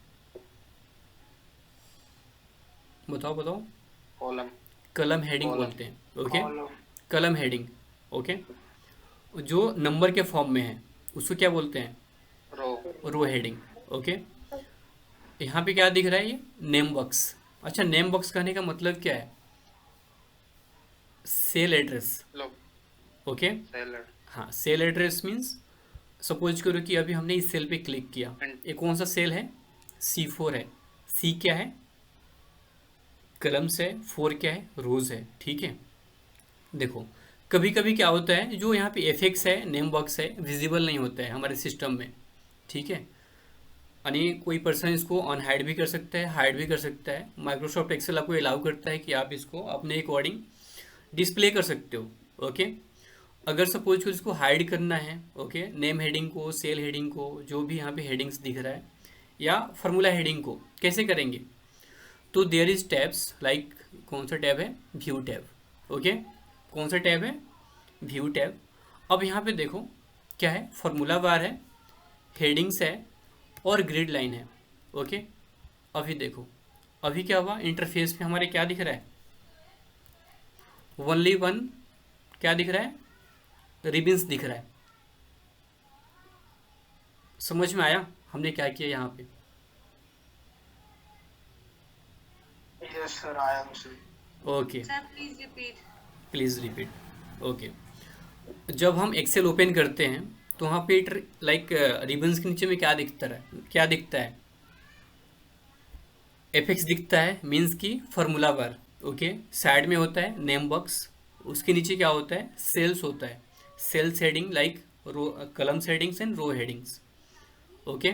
बताओ बताओ। कॉलम। कलम हेडिंग कॉलम। बोलते हैं। ओके, कलम हेडिंग। ओके, जो नंबर के फॉर्म में है उसको क्या बोलते हैं? रो हेडिंग। ओके, यहाँ पे क्या दिख रहा है, ये नेम बॉक्स। अच्छा, नेम बॉक्स कहने का मतलब क्या है? Cell address. ओके, हाँ, सेल एड्रेस मीन्स सपोज करो कि अभी हमने इस सेल पे क्लिक किया, ये कौन सा सेल है? C4 है। C क्या है? कलम्स है। 4 क्या है? रोज है। ठीक है, देखो कभी कभी क्या होता है, जो यहाँ पे एफेक्स है, नेम बॉक्स है, विजिबल नहीं होता है हमारे सिस्टम में। ठीक है, यानी कोई पर्सन इसको ऑन हाइड भी कर सकता है, हाइड भी कर सकता है। माइक्रोसॉफ्ट एक्सेल आपको अलाउ करता है कि आप इसको अपने अकॉर्डिंग डिस्प्ले कर सकते हो। ओके, अगर सपोज को इसको हाइड करना है, ओके, नेम हेडिंग को, सेल हेडिंग को, जो भी यहाँ पे हेडिंग्स दिख रहा है, या फार्मूला हेडिंग को कैसे करेंगे? तो देयर इज टैब्स, लाइक कौन सा टैब है? View tab. ओके, कौन सा टैब है? View tab. अब यहाँ पे देखो क्या है, फार्मूला बार है, हेडिंग्स है और ग्रिड लाइन है। ओके, अभी देखो, अभी क्या हुआ, इंटरफेस पे हमारे क्या दिख रहा है? ओनली वन क्या दिख रहा है? रिबन्स दिख रहा है। समझ में आया हमने क्या किया यहाँ पे? यस सर, आया मुझे। Okay, sir please repeat. Please repeat. Okay, जब हम एक्सेल ओपन करते हैं तो वहाँ पे लाइक रिबन्स के नीचे में क्या दिखता है? क्या दिखता है? एफएक्स दिखता है, मीन्स की फार्मूला बार। ओके, साइड में होता है नेम बॉक्स, उसके नीचे क्या होता है? सेल्स होता है, sales heading like row, column headings and row headings. Okay,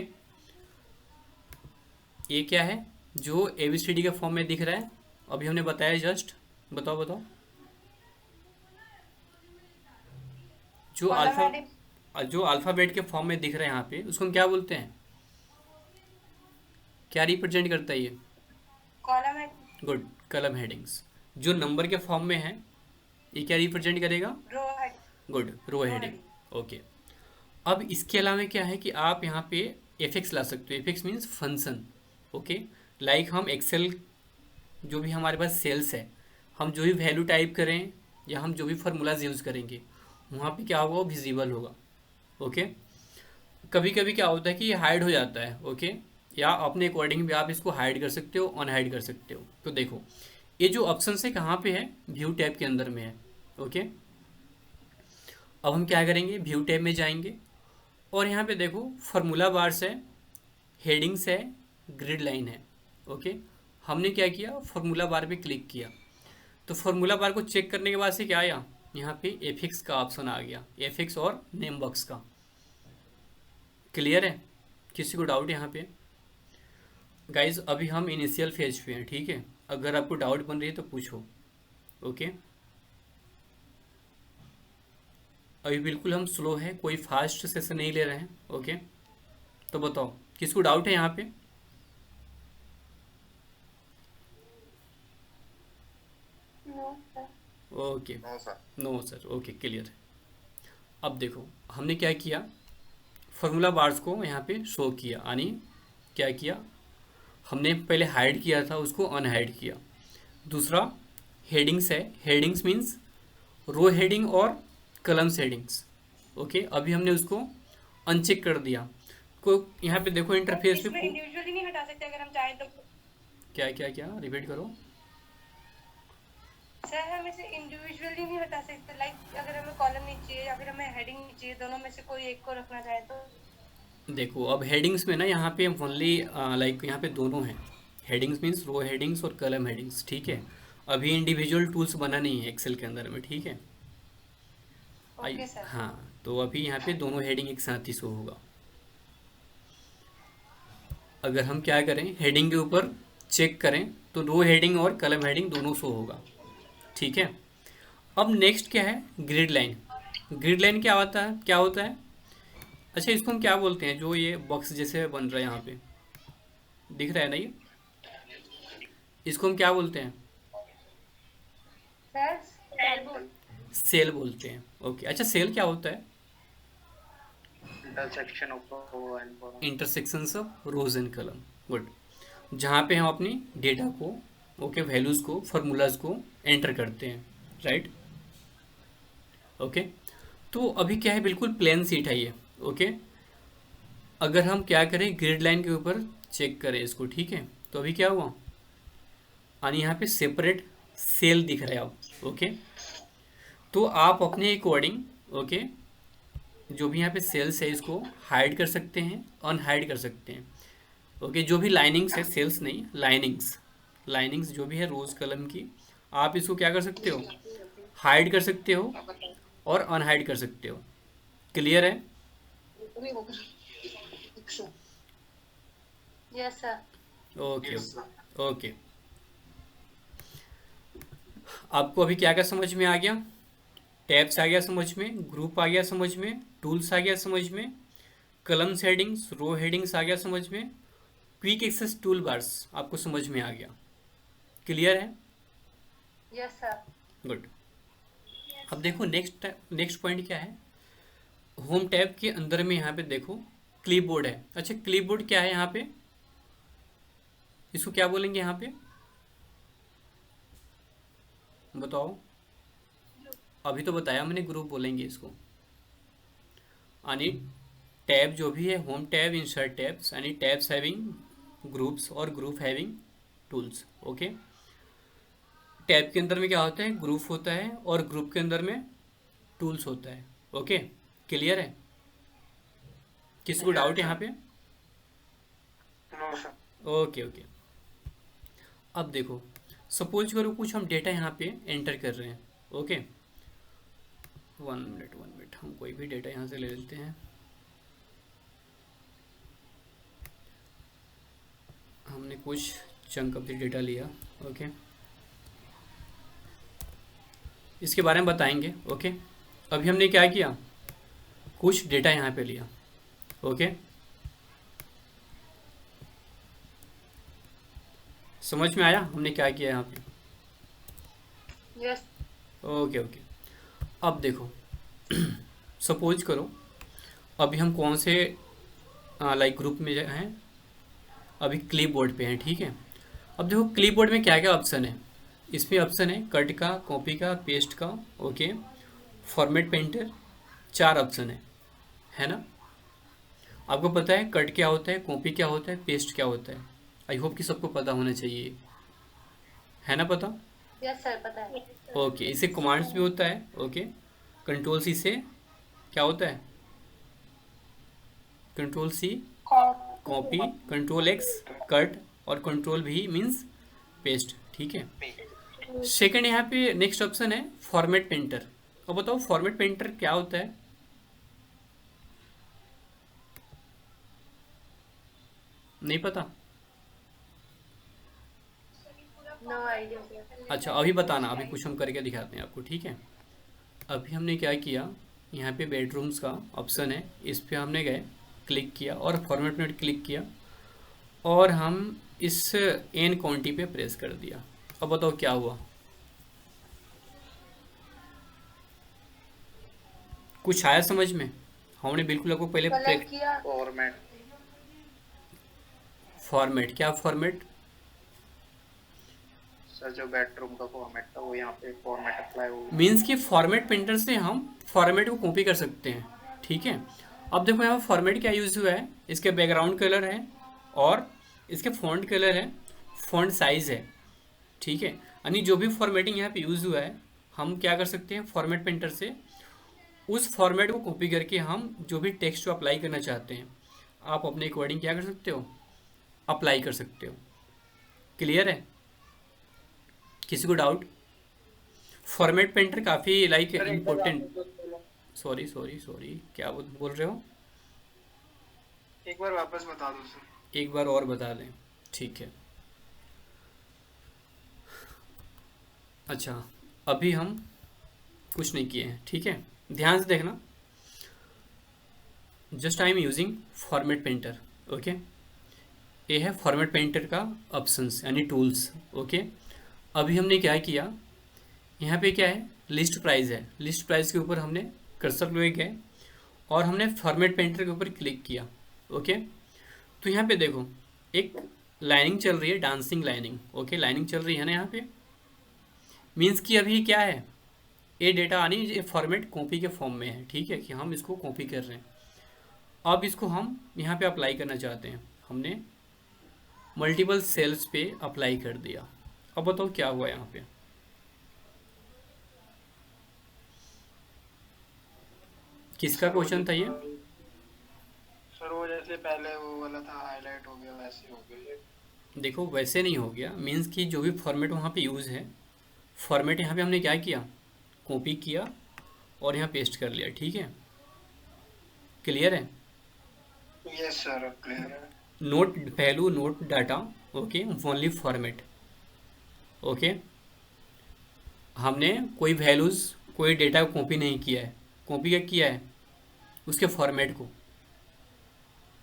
ये क्या है जो एबीसीडी के फॉर्म में दिख रहा है? अभी हमने बताया जस्ट, बताओ बताओ। जो अल्फ़ाबेट के फॉर्म में दिख रहा है यहाँ पे, उसको हम क्या बोलते हैं? क्या रिप्रेजेंट करता है ये? कॉलम है। गुड, कलम हेडिंग्स। जो नंबर के फॉर्म में है, ये क्या रिप्रेजेंट करेगा? रो है। गुड, रो हेडिंग। ओके, अब इसके अलावा क्या है कि आप यहाँ पे एफएक्स ला सकते हो। FX means function. Okay, like हम एक्सेल, जो भी हमारे पास सेल्स है, हम जो भी वैल्यू टाइप करें या हम जो भी फार्मूलाज यूज़ करेंगे, वहाँ पे क्या होगा? वो विजिबल होगा। ओके, कभी कभी क्या होता है कि ये हाइड हो जाता है। ओके, या अपने अकॉर्डिंग भी आप इसको हाइड कर सकते हो, अनहाइड कर सकते हो। तो देखो, ये जो ऑप्शन है कहाँ पे है? व्यू टैब के अंदर में है। ओके, अब हम क्या करेंगे? व्यू टैब में जाएंगे और यहाँ पे देखो फार्मूला बार्स है, हेडिंग्स है, ग्रिड लाइन है। ओके, हमने क्या किया? फार्मूला बार पे क्लिक किया तो फार्मूला बार को चेक करने के बाद से क्या आया? यहाँ पे एफिक्स का ऑप्शन आ गया, एफिक्स और नेम बॉक्स का। क्लियर है? किसी को डाउट यहाँ पे? गाइज अभी हम इनिशियल फेज पे हैं, ठीक है? अगर आपको डाउट बन रही है तो पूछो। ओके, अभी बिल्कुल हम स्लो है, कोई फास्ट सेशन नहीं ले रहे हैं। ओके, तो बताओ किसको डाउट है यहाँ पे? Okay, no sir. Okay, clear है। अब देखो हमने क्या किया? फार्मूला बार्स को यहाँ पे शो किया, यानी क्या किया? हमने पहले हाइड किया था, उसको अनहाइड किया। दूसरा हेडिंग्स है, हेडिंग्स मीन्स रो हेडिंग और कलम्स हेडिंग्स। ओके, अभी हमने उसको अनचेक कर दिया। को यहाँ पे देखो इंटरफेस पे इसमें इंडिविजुअली नहीं हटा सकते अगर हम चाहें तो? क्या क्या क्या रिपीट करो। सर हम इसे इंडिविजुअली नहीं हटा सकते, लाइक अगर हमें कॉलम नहीं चाहिए या फिर हमें हेडिंग नहीं चाहिए, दोनों में से कोई एक को रखना चाहे तो? देखो अब हेडिंग्स में ना यहाँ पे ओनली लाइक यहाँ पे दोनों हैं। हेडिंग्स मीन्स रो हेडिंग्स और कलम हेडिंग्स, ठीक है? अभी इंडिविजुअल टूल्स बना नहीं है एक्सेल के अंदर में, ठीक है? Okay sir. हाँ, तो अभी यहाँ पे दोनों हेडिंग एक साथ ही शो होगा। अगर हम क्या करें, हेडिंग के ऊपर चेक करें तो रो हेडिंग और कलम हेडिंग दोनों शो होगा, ठीक है? अब नेक्स्ट क्या है? Grid line. ग्रिड लाइन क्या होता है? क्या होता है? अच्छा, इसको हम क्या बोलते हैं? जो ये बॉक्स जैसे बन रहा है यहाँ पे, दिख रहा है ना ये? इसको हम क्या बोलते हैं? सर सेल बोलते हैं। ओके, अच्छा सेल क्या होता है? Intersection of row and column. Intersections of rows and column. Good, जहाँ पे हम अपनी डेटा को, ओके, वैल्यूज़ को, फार्मूलाज को एंटर करते हैं, राइट? ओके, तो अभी क्या है? बिल्कुल प्लेन सीट है ये। ओके, अगर हम क्या करें, ग्रिड लाइन के ऊपर चेक करें इसको, ठीक है? तो अभी क्या हुआ? यानी यहाँ पे सेपरेट सेल दिख रहा है अब। ओके, तो आप अपने अकॉर्डिंग, ओके, जो भी यहाँ पे सेल्स है इसको हाइड कर सकते हैं, अनहाइड कर सकते हैं। ओके, जो भी लाइनिंग्स है, सेल्स नहीं, लाइनिंग्स, लाइनिंग्स जो भी है रोज कलम की, आप इसको क्या कर सकते हो? हाइड कर सकते हो और अनहाइड कर सकते हो। क्लियर है? Yes sir. ओके ओके, आपको अभी क्या क्या समझ में आ गया? टैब्स आ गया समझ में, ग्रुप आ गया समझ में, टूल्स आ गया समझ में, कलम हेडिंग्स, रो हेडिंग्स आ गया समझ में, क्विक एक्सेस टूल बार्स आपको समझ में आ गया। क्लियर है? Yes sir. गुड। अब देखो नेक्स्ट पॉइंट क्या है? होम टैब के अंदर में यहाँ पे देखो क्लिपबोर्ड है। अच्छा, क्लिपबोर्ड क्या है यहाँ पे? इसको क्या बोलेंगे यहाँ पे? बताओ। अभी तो बताया मैंने, ग्रुप बोलेंगे इसको। यानी टैब जो भी है, होम टैब, इंसर्ट टैब्स, यानी टैब्स हैविंग ग्रुप्स और group having tools. Okay, tab के अंदर में क्या होता है, ग्रुप होता है, और ग्रुप के अंदर में टूल्स होता है। ओके, क्लियर है? किसी को डाउट यहाँ पे? No sir. Okay okay. अब देखो, सपोज करो कुछ हम डेटा यहाँ पे एंटर कर रहे हैं। ओके, 1 मिनट, हम कोई भी डेटा यहाँ से ले लेते हैं। हमने कुछ चंक ऑफ द डेटा लिया। ओके, इसके बारे में बताएंगे। ओके, अभी हमने क्या किया, कुछ डेटा यहाँ पे लिया। ओके, समझ में आया हमने क्या किया यहाँ पे? यस। Okay okay. अब देखो, सपोज करो अभी हम कौन से लाइक ग्रुप में हैं, अभी क्लिपबोर्ड पे हैं। ठीक है, अब देखो क्लिपबोर्ड में क्या क्या ऑप्शन है। इसमें ऑप्शन है कट का, कॉपी का, पेस्ट का, ओके, फॉर्मेट पेंटर, 4 ऑप्शन है ना? आपको पता है कट क्या होता है, कॉपी क्या होता है, पेस्ट क्या होता है? आई होप कि सबको पता होना चाहिए, है ना पता? यस सर, पता है। ओके, इसे कमांड्स भी होता है। ओके, कंट्रोल सी से क्या होता है, control C copy, control X cut, और कंट्रोल भी मीन्स पेस्ट। ठीक है, सेकंड यहाँ पे नेक्स्ट ऑप्शन है फॉर्मेट पेंटर। अब बताओ फॉर्मेट पेंटर क्या होता है? नहीं पता? No idea sir. अच्छा, अभी बताना, अभी कुछ हम करके दिखाते हैं आपको। ठीक है, अभी हमने क्या किया, यहाँ पे बेडरूम्स का ऑप्शन है, इस पे हमने गए, क्लिक किया और फॉर्मेट में क्लिक किया, और हम इस एन क्वांटिटी पे प्रेस कर दिया। अब बताओ क्या हुआ? कुछ आया समझ में? हमने बिल्कुल आपको पहले कलर किया। फॉर्मेट फॉर्मेट, क्या फॉर्मेट? सर जो बेडरूम का फॉर्मेट था वो यहाँ पे फॉर्मेट अप्लाई हो गया। मीन्स कि फॉर्मेट पेंटर से हम फॉर्मेट को कॉपी कर सकते हैं। ठीक है, अब देखो यहाँ फॉर्मेट क्या यूज़ हुआ है, इसके बैकग्राउंड कलर है और इसके फॉन्ट कलर है, फॉन्ट साइज है। ठीक है, यानी जो भी फॉर्मेटिंग यहाँ पे यूज़ हुआ है, हम क्या कर सकते हैं, फॉर्मेट पेंटर से उस फॉर्मेट को कॉपी करके हम जो भी टेक्स्ट को अप्लाई करना चाहते हैं, आप अपने अकॉर्डिंग क्या कर सकते हो, अप्लाई कर सकते हो। क्लियर है? किसी को डाउट? फॉर्मेट पेंटर काफ़ी लाइक इम्पोर्टेंट। सॉरी, क्या बोल रहे हो? एक बार वापस बता दो सर। एक बार और बता दें, ठीक है। अच्छा, अभी हम कुछ नहीं किए हैं। ठीक है, ध्यान से देखना। Just I am using format painter. Okay, ये है फॉर्मेट पेंटर का ऑप्शंस यानी टूल्स। ओके, अभी हमने क्या किया, यहाँ पे क्या है, लिस्ट प्राइस है, लिस्ट प्राइस के ऊपर हमने कर्सर ले गए और हमने फॉर्मेट पेंटर के ऊपर क्लिक किया। ओके, तो यहाँ पे देखो एक लाइनिंग चल रही है, डांसिंग लाइनिंग। ओके, लाइनिंग चल रही है ना यहाँ पे, मीन्स कि अभी क्या है, ये डेटा आनी ये फॉर्मेट कॉपी के फॉर्म में है। ठीक है, कि हम इसको कॉपी कर रहे हैं। अब इसको हम यहाँ पे अप्लाई करना चाहते हैं, हमने मल्टीपल सेल्स पे अप्लाई कर दिया। अब बताओ क्या हुआ यहाँ पे? किसका क्वेश्चन था ये? सर वो जैसे पहले वो वाला था हाईलाइट हो गया वैसे हो गया। देखो वैसे नहीं हो गया, मीन्स कि जो भी फॉर्मेट वहाँ पे यूज़ है, फॉर्मेट यहाँ पे हमने क्या किया, कॉपी किया और यहाँ पेस्ट कर लिया। ठीक है, क्लियर है? यस सर, क्लियर है। Note value, note data. Okay, only format. Okay, हमने कोई वैल्यूज़, कोई डेटा कॉपी नहीं किया है, कॉपी क्या किया है, उसके फॉर्मेट को।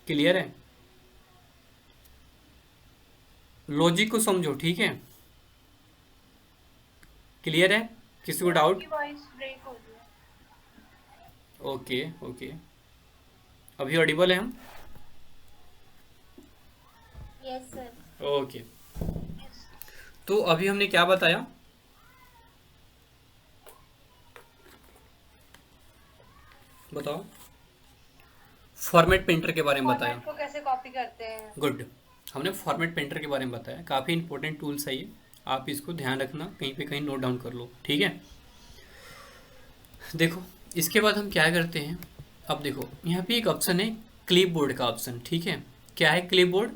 क्लियर है? लॉजिक को समझो। ठीक है, क्लियर है? किसी को डाउट? वॉइस ब्रेक हो रही है। ओके ओके, अभी ऑडिबल है हम? Yes sir. ओके, तो अभी हमने क्या बताया, बताओ। फॉर्मेट पेंटर के बारे में बताया। फॉर्मेट को कैसे कॉपी करते हैं? गुड, हमने फॉर्मेट पेंटर के बारे में बताया, काफ़ी इंपॉर्टेंट टूल्स है ये, आप इसको ध्यान रखना, कहीं पे कहीं नोट डाउन कर लो, ठीक है। देखो इसके बाद हम क्या करते हैं, अब देखो यहाँ पे एक ऑप्शन है क्लिपबोर्ड का ऑप्शन, ठीक है। क्या है क्लिपबोर्ड?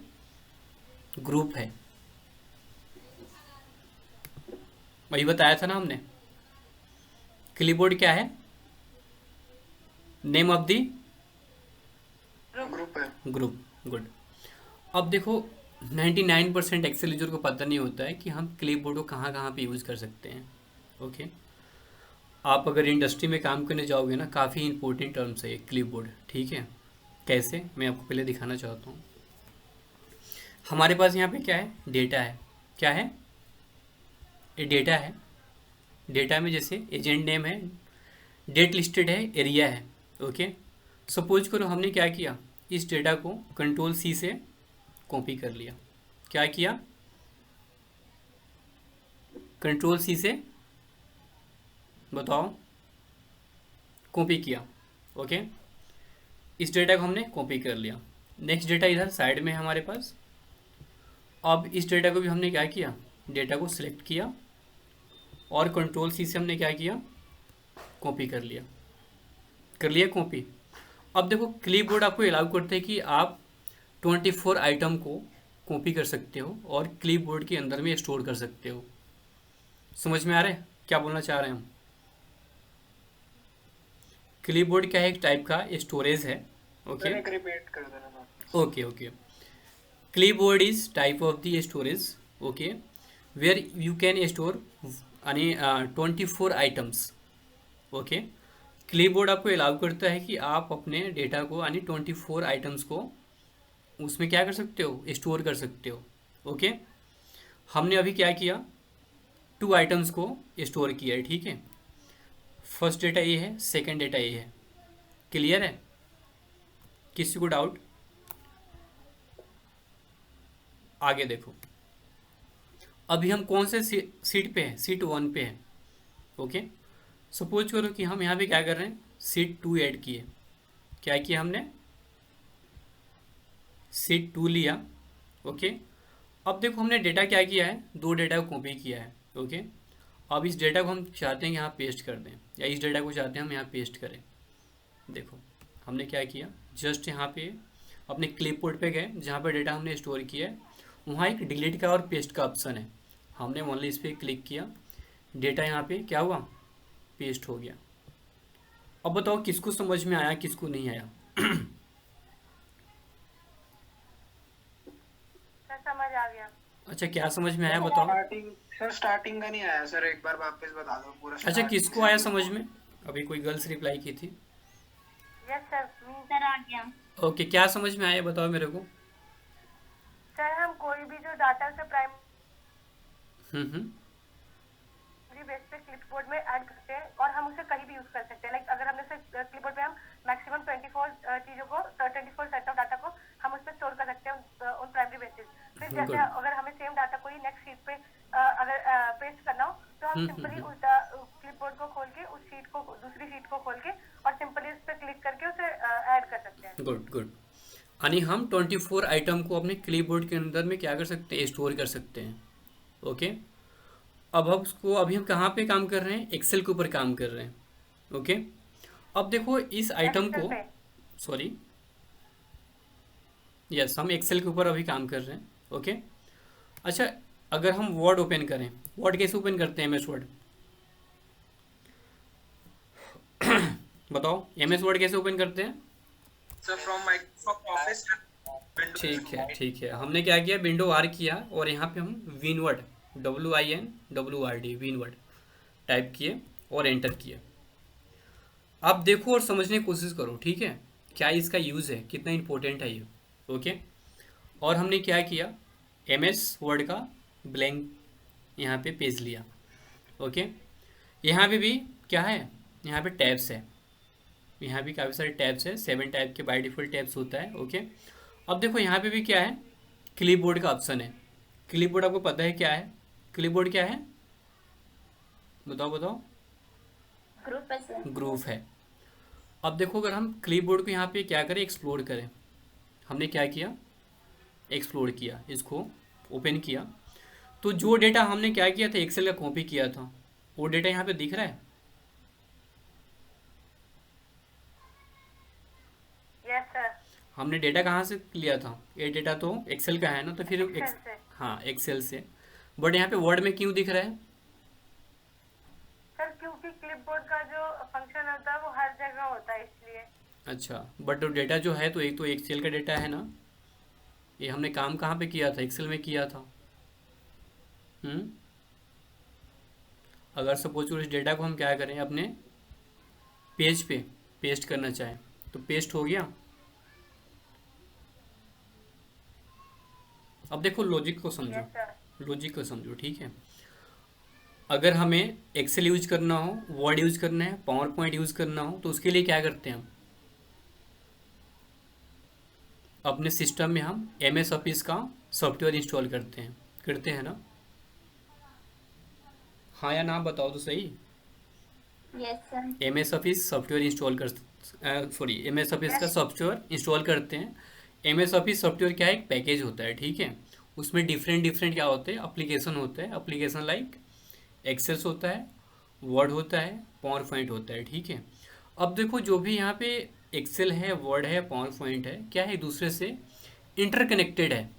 ग्रुप है, वही बताया था ना हमने। क्लिपबोर्ड क्या है? नेम ऑफ दी ग्रुप है। ग्रुप। गुड। अब देखो 99% एक्सेल यूजर को पता नहीं होता है कि हम क्लिपबोर्ड को कहाँ कहाँ पे यूज़ कर सकते हैं। ओके, आप अगर इंडस्ट्री में काम करने जाओगे ना, काफ़ी इंपॉर्टेंट टर्म्स है ये क्लिपबोर्ड, ठीक है। कैसे, मैं आपको पहले दिखाना चाहता हूँ। हमारे पास यहाँ पे क्या है? डेटा है। क्या है? ये डेटा है। डेटा में जैसे एजेंट नेम है, डेट लिस्टेड है, एरिया है। ओके, सपोज करो हमने क्या किया, इस डेटा को कंट्रोल सी से कॉपी कर लिया। क्या किया? कंट्रोल सी से बताओ, कॉपी किया। ओके, इस डेटा को हमने कॉपी कर लिया। नेक्स्ट डेटा इधर साइड में है हमारे पास। अब इस डेटा को भी हमने क्या किया, डेटा को सिलेक्ट किया और कंट्रोल सी से हमने क्या किया, कॉपी कर लिया। कर लिया कॉपी। अब देखो क्लिपबोर्ड आपको अलाउ करते हैं कि आप 24 आइटम को कॉपी कर सकते हो और क्लिपबोर्ड के अंदर में स्टोर कर सकते हो। समझ में आ रहा है क्या बोलना चाह रहे हैं हम? क्लिपबोर्ड क्या है? एक टाइप का स्टोरेज है। ओके, एक रिपीट कर देना ना। Okay okay. Clipboard is type of the storage, okay, where you can store any 24 items. Okay, clipboard आपको अलाउ करता है कि आप अपने डेटा को यानी 24 आइटम्स को उसमें क्या कर सकते हो, स्टोर कर सकते हो। ओके, हमने अभी क्या किया, 2 आइटम्स को स्टोर किया है, ठीक है। फर्स्ट डेटा ये है, सेकंड डेटा ये है। क्लियर है? किसी को डाउट? आगे देखो, अभी हम कौन से सीट पे हैं? सीट 1 पे हैं। ओके, सपोज करो कि हम यहाँ पे क्या कर रहे हैं, सीट 2 ऐड किए। क्या किया हमने? सीट 2 लिया। ओके, अब देखो हमने डेटा क्या किया है, 2 डेटा को कॉपी किया है। ओके, अब इस डेटा को हम चाहते हैं कि यहाँ पेस्ट कर दें, या इस डेटा को चाहते हैं हम यहाँ पेस्ट करें। देखो हमने क्या किया, जस्ट यहाँ पे अपने क्लिपबोर्ड पे गए, जहाँ पे डेटा हमने स्टोर किया है, वहाँ एक डिलीट का और पेस्ट का ऑप्शन है। हमने ओनली इस पर क्लिक किया, डेटा यहाँ पे क्या हुआ, पेस्ट हो गया। अब बताओ किसको समझ में आया, किसको नहीं आया? सर समझ आ गया। अच्छा, क्या समझ में आया बताओ? स्टार्टिंग का नहीं आया सर, एक बार वापस बता दो पूरा। अच्छा, किसको आया समझ में? अभी कोई गर्ल्स रिप्लाई की थी। यस सर, सर आ गया। ओके, क्या समझ में आया बताओ मेरे को। सर हम कोई भी जो डाटा से प्राइमरी बेस पे क्लिपबोर्ड में ऐड करते हैं और हम उसे कहीं भी यूज कर सकते हैं। लाइक अगर हमने क्लिपबोर्ड पे हम मैक्सिमम 24 चीजों को 24 सेट ऑफ डाटा को हम उस पर स्टोर कर सकते हैं उन प्राइमरी बेसिस। फिर जैसे अगर हमें सेम डाटा को ही नेक्स्ट शीट पे अगर पेस्ट करना हो तो हम सिंपली उस क्लिपबोर्ड को खोल के उस शीट को दूसरी शीट को खोल के और सिंपली उस पर क्लिक करके उसे ऐड कर सकते हैं। Good good. यानी हम 24 आइटम को अपने क्लिपबोर्ड के अंदर में क्या कर सकते हैं, स्टोर कर सकते हैं। ओके, अब हम उसको अभी हम कहाँ पे काम कर रहे हैं, एक्सेल के ऊपर काम कर रहे हैं। ओके, अब देखो इस आइटम को, सॉरी यस, हम एक्सेल के ऊपर अभी काम कर रहे हैं। ओके, अच्छा अगर हम वर्ड ओपन करें, वर्ड कैसे ओपन करते हैं, एमएस वर्ड बताओ, एमएस वर्ड कैसे ओपन करते हैं? Sir from Microsoft office. ठीक है, हमने क्या किया, विंडो आर किया और यहाँ पे हम विनवर्ड WINWRD विनवर्ड टाइप किए और एंटर किए। आप देखो और समझने की कोशिश करो, ठीक है, क्या इसका यूज़ है, कितना इंपॉर्टेंट है ये। ओके, और हमने क्या किया, MS वर्ड का ब्लैंक यहाँ पे पेज लिया। ओके, यहाँ पे भी क्या है, यहाँ पे टैब्स है, यहाँ भी काफ़ी सारे टैब्स है, 7 टाइप के बाय डिफ़ॉल्ट टैब्स होता है। ओके, अब देखो यहाँ पे भी क्या है, क्लिपबोर्ड का ऑप्शन है। क्लिपबोर्ड आपको पता है क्या है, क्लिपबोर्ड क्या है बताओ बताओ? ग्रुप है सर। ग्रुप है। अब देखो अगर हम क्लिपबोर्ड को यहाँ पे क्या करें, एक्सप्लोर करें, हमने क्या किया, एक्सप्लोर किया, इसको ओपन किया, तो जो डेटा हमने क्या किया था, एक्सेल का कॉपी किया था, वो डेटा यहाँ पे दिख रहा है। Yes sir. हमने डेटा कहाँ से लिया था, ये डेटा तो एक्सेल का है ना, तो फिर एक्सेल से। हाँ एक्सेल से, बट यहाँ पे वर्ड में क्यों दिख रहा है? सर क्योंकि क्लिपबोर्ड का जो फंक्शन होता है वो हर जगह होता है इसलिए। अच्छा, बट डेटा जो है तो एक तो एक्सेल का डेटा है ना, ये हमने काम कहाँ पे किया था, एक्सेल में किया था। अगर सपोज इस डेटा को हम क्या करें, अपने पेज पे पेस्ट करना चाहें तो पेस्ट हो गया। अब देखो लॉजिक को समझो, यस सर। लॉजिक को समझो, ठीक है। अगर हमें एक्सेल यूज करना हो, वर्ड यूज करना है, पावर पॉइंट यूज करना हो, तो उसके लिए क्या करते हैं हम, अपने सिस्टम में हम MS ऑफिस का सॉफ्टवेयर इंस्टॉल करते हैं ना, हाँ या ना बताओ तो सही। Yes sir. MS office software install MS office का सॉफ्टवेयर इंस्टॉल करते हैं। MS ऑफिस सॉफ्टवेयर क्या है, एक पैकेज होता है, ठीक है। उसमें डिफरेंट क्या होते हैं, एप्लीकेशन होते हैं, एप्लीकेशन लाइक एक्सेल्स होता है, वर्ड होता है, पावर पॉइंट होता है, ठीक है। अब देखो जो भी यहाँ पे एक्सेल है, वर्ड है, पावर पॉइंट है, क्या है, एक दूसरे से इंटरकनेक्टेड है।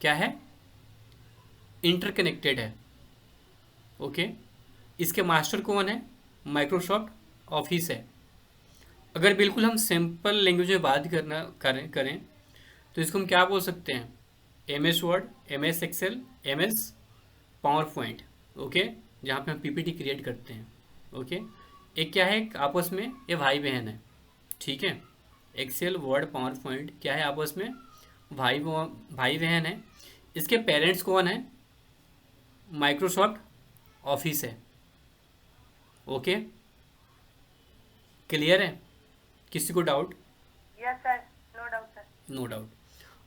क्या है, इंटरकनेक्टेड है, ओके। इसके मास्टर कौन है, माइक्रोसॉफ्ट ऑफिस है। अगर बिल्कुल हम सिंपल लैंग्वेज में बात करें तो इसको हम क्या बोल सकते हैं, MS Word, MS Excel, MS PowerPoint, okay, जहाँ पे हम PPT क्रिएट करते हैं, ओके। एक क्या है, आपस में ये भाई बहन है, ठीक है। एक्सेल, वर्ड, पावर पॉइंट क्या है, आपस में भाई बहन है। इसके पेरेंट्स कौन है, माइक्रोसॉफ्ट ऑफिस है, ओके। क्लियर है, किसी को doubt? Yes sir, no doubt sir. No doubt.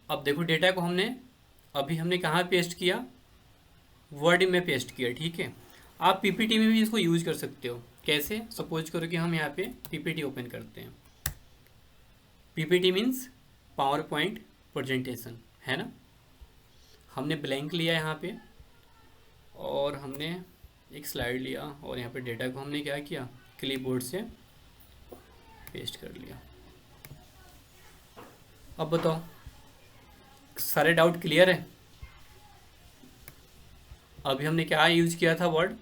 अब देखो डेटा को हमने कहाँ पेस्ट किया, वर्ड में पेस्ट किया, ठीक है। आप PPT में भी इसको यूज कर सकते हो। कैसे, सपोज करो कि हम यहाँ पे PPT ओपन करते हैं। PPT means power point presentation, है ना। हमने ब्लैंक लिया यहाँ पे और हमने एक स्लाइड लिया और यहाँ पे डेटा को हमने क्या किया, क्लिपबोर्ड से पेस्ट कर लिया। अब बताओ, सारे डाउट क्लियर है? अभी हमने क्या यूज किया था, Word,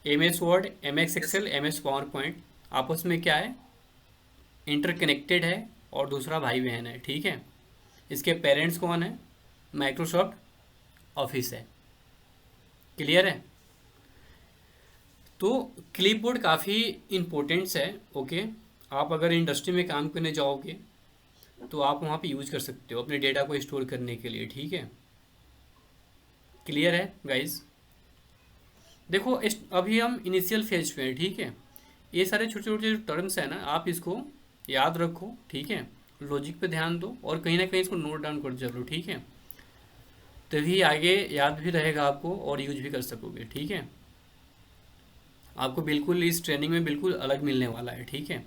MS Word, MS Excel, MS PowerPoint, आपस में क्या है, इंटरकनेक्टेड है और दूसरा भाई बहन है, ठीक है। इसके पेरेंट्स कौन है, माइक्रोसॉफ्ट ऑफिस है। क्लियर है? तो क्लिपबोर्ड काफ़ी इम्पोर्टेंट्स है, ओके। आप अगर इंडस्ट्री में काम करने जाओगे तो आप वहाँ पे यूज कर सकते हो अपने डेटा को स्टोर करने के लिए, ठीक है। क्लियर है गाइस? देखो अभी हम इनिशियल फेज पे हैं, ठीक है। ये सारे छोटे छोटे जो टर्म्स हैं ना, आप इसको याद रखो, ठीक है। लॉजिक पे ध्यान दो और कहीं ना कहीं इसको नोट डाउन कर चलो, ठीक है। तभी आगे याद भी रहेगा आपको और यूज भी कर सकोगे, ठीक है। आपको बिल्कुल इस ट्रेनिंग में बिल्कुल अलग मिलने वाला है, ठीक है।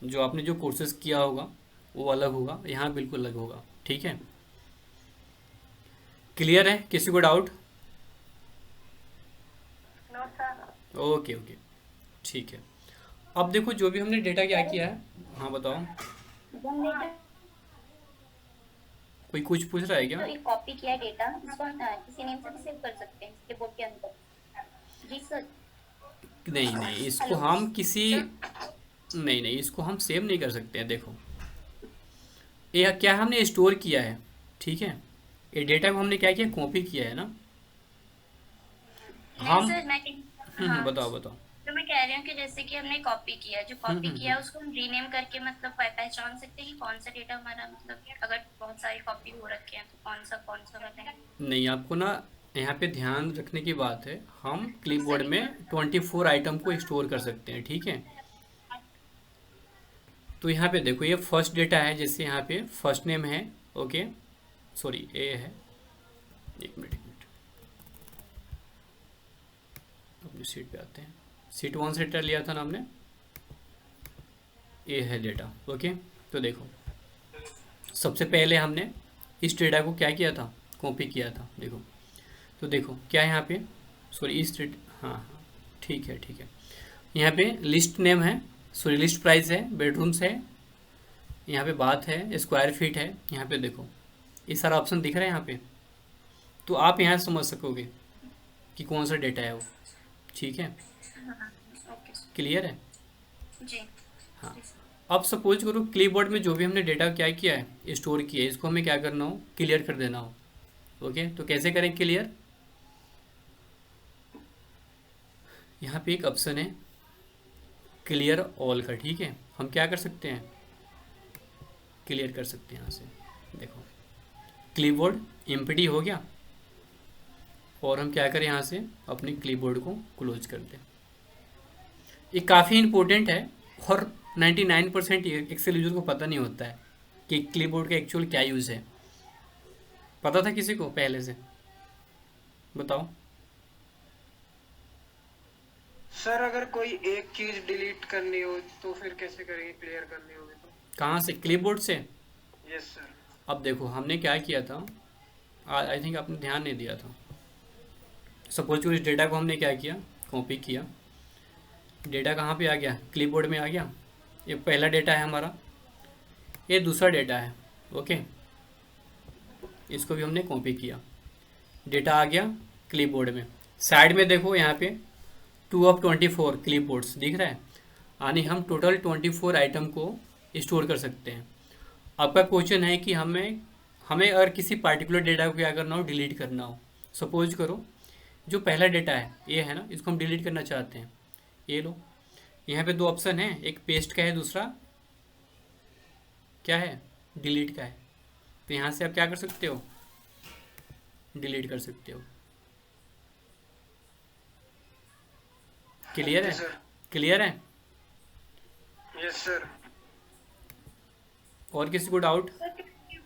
जो आपने जो कोर्सेज किया होगा वो अलग होगा, यहाँ बिल्कुल अलग होगा, ठीक है। क्लियर है, किसी को doubt? No sir. Okay okay, ठीक है। अब देखो जो भी हमने डेटा क्या किया है, हाँ बताओ, कोई कुछ पूछ रहा है क्या? तो एक कॉपी किया डेटा, इसको हम किसी नेम से भी सेव कर सकते हैं इसके बोर्ड के अंदर। जी सर। नहीं, इसको हम नहीं, इसको हम सेव नहीं कर सकते हैं। देखो ये क्या हमने स्टोर किया है, ठीक है। ये डेटा को हमने क्या किया, कॉपी किया है ना हम। सर मैं बताओ। तो मैं कह रही हूँ कि जैसे कि हमने कॉपी किया, जो कॉपी किया उसको हम रीनेम करके मतलब पहचान सकते हैं कि कौन सा डेटा हमारा, मतलब अगर बहुत सारी कॉपी हो रखे हैं तो कौन सा बताएं? नहीं, आपको ना यहाँ पे ध्यान रखने की बात है, हम क्लिपबोर्ड में 24 आइटम को स्टोर कर सकते हैं, ठीक है। तो यहाँ पे देखो ये फर्स्ट डेटा है, जैसे यहाँ पे फर्स्ट नेम है, ओके, सॉरी ए है, एक मिनट अपनी सीट पे आते हैं। सीट 1 से डेटा लिया था ना हमने, ये है डेटा। ओके, तो देखो सबसे पहले हमने इस डेटा को क्या किया था, कॉपी किया था। देखो तो देखो क्या है यहाँ पे, सॉरी इस हाँ हाँ ठीक है ठीक है, यहाँ पे लिस्ट नेम है, सॉरी लिस्ट प्राइस है, बेडरूम्स है, यहाँ पे बात है, स्क्वायर फीट है, यहाँ पे देखो ये सारा ऑप्शन दिख रहा है यहाँ पे। तो आप यहाँ समझ सकोगे कि कौन सा डेटा है वो। ठीक है, ओके क्लियर है। जी। हाँ, अब सपोज करो क्लिपबोर्ड में जो भी हमने डेटा क्या किया है, स्टोर किया है, इसको हमें क्या करना हो, क्लियर कर देना हो। ओके, तो कैसे करें क्लियर, यहाँ पे एक ऑप्शन है क्लियर ऑल का। ठीक है, हम क्या कर सकते हैं, क्लियर कर सकते हैं यहाँ से। देखो क्लिपबोर्ड एम्प्टी हो गया और हम क्या करें, यहाँ से अपने क्लिपबोर्ड को क्लोज कर दें। ये काफ़ी इम्पोर्टेंट है और 99% एक्सेल यूजर को पता नहीं होता है कि क्लिपबोर्ड का एक्चुअल क्या यूज़ है। पता था किसी को पहले से, बताओ। सर अगर कोई एक चीज डिलीट करनी हो तो फिर कैसे करेंगे, क्लियर करनी होगी तो? कहाँ से, क्लिपबोर्ड से? Yes sir. अब देखो हमने क्या किया था, आई थिंक आपने ध्यान नहीं दिया था। सपोज को इस डेटा को हमने क्या किया, कॉपी किया। डेटा कहाँ पे आ गया, क्लिपबोर्ड में आ गया। ये पहला डेटा है हमारा, ये दूसरा डेटा है। ओके, इसको भी हमने कॉपी किया, डेटा आ गया क्लिपबोर्ड में। साइड में देखो यहाँ पे 2 of 24 क्लिपबोर्ड्स दिख रहा है, यानी हम टोटल 24 आइटम को स्टोर कर सकते हैं। आपका क्वेश्चन है कि हमें अगर किसी पार्टिकुलर डेटा को क्या करना हो, डिलीट करना हो। सपोज करो जो पहला डेटा है ये है ना, इसको हम डिलीट करना चाहते हैं। ये लो, यहाँ पे 2 ऑप्शन है, एक पेस्ट का है, दूसरा क्या है, डिलीट का है। तो यहाँ से आप क्या कर सकते हो, डिलीट कर सकते हो। क्लियर है, क्लियर है। Yes sir. और किसी को डाउट? सर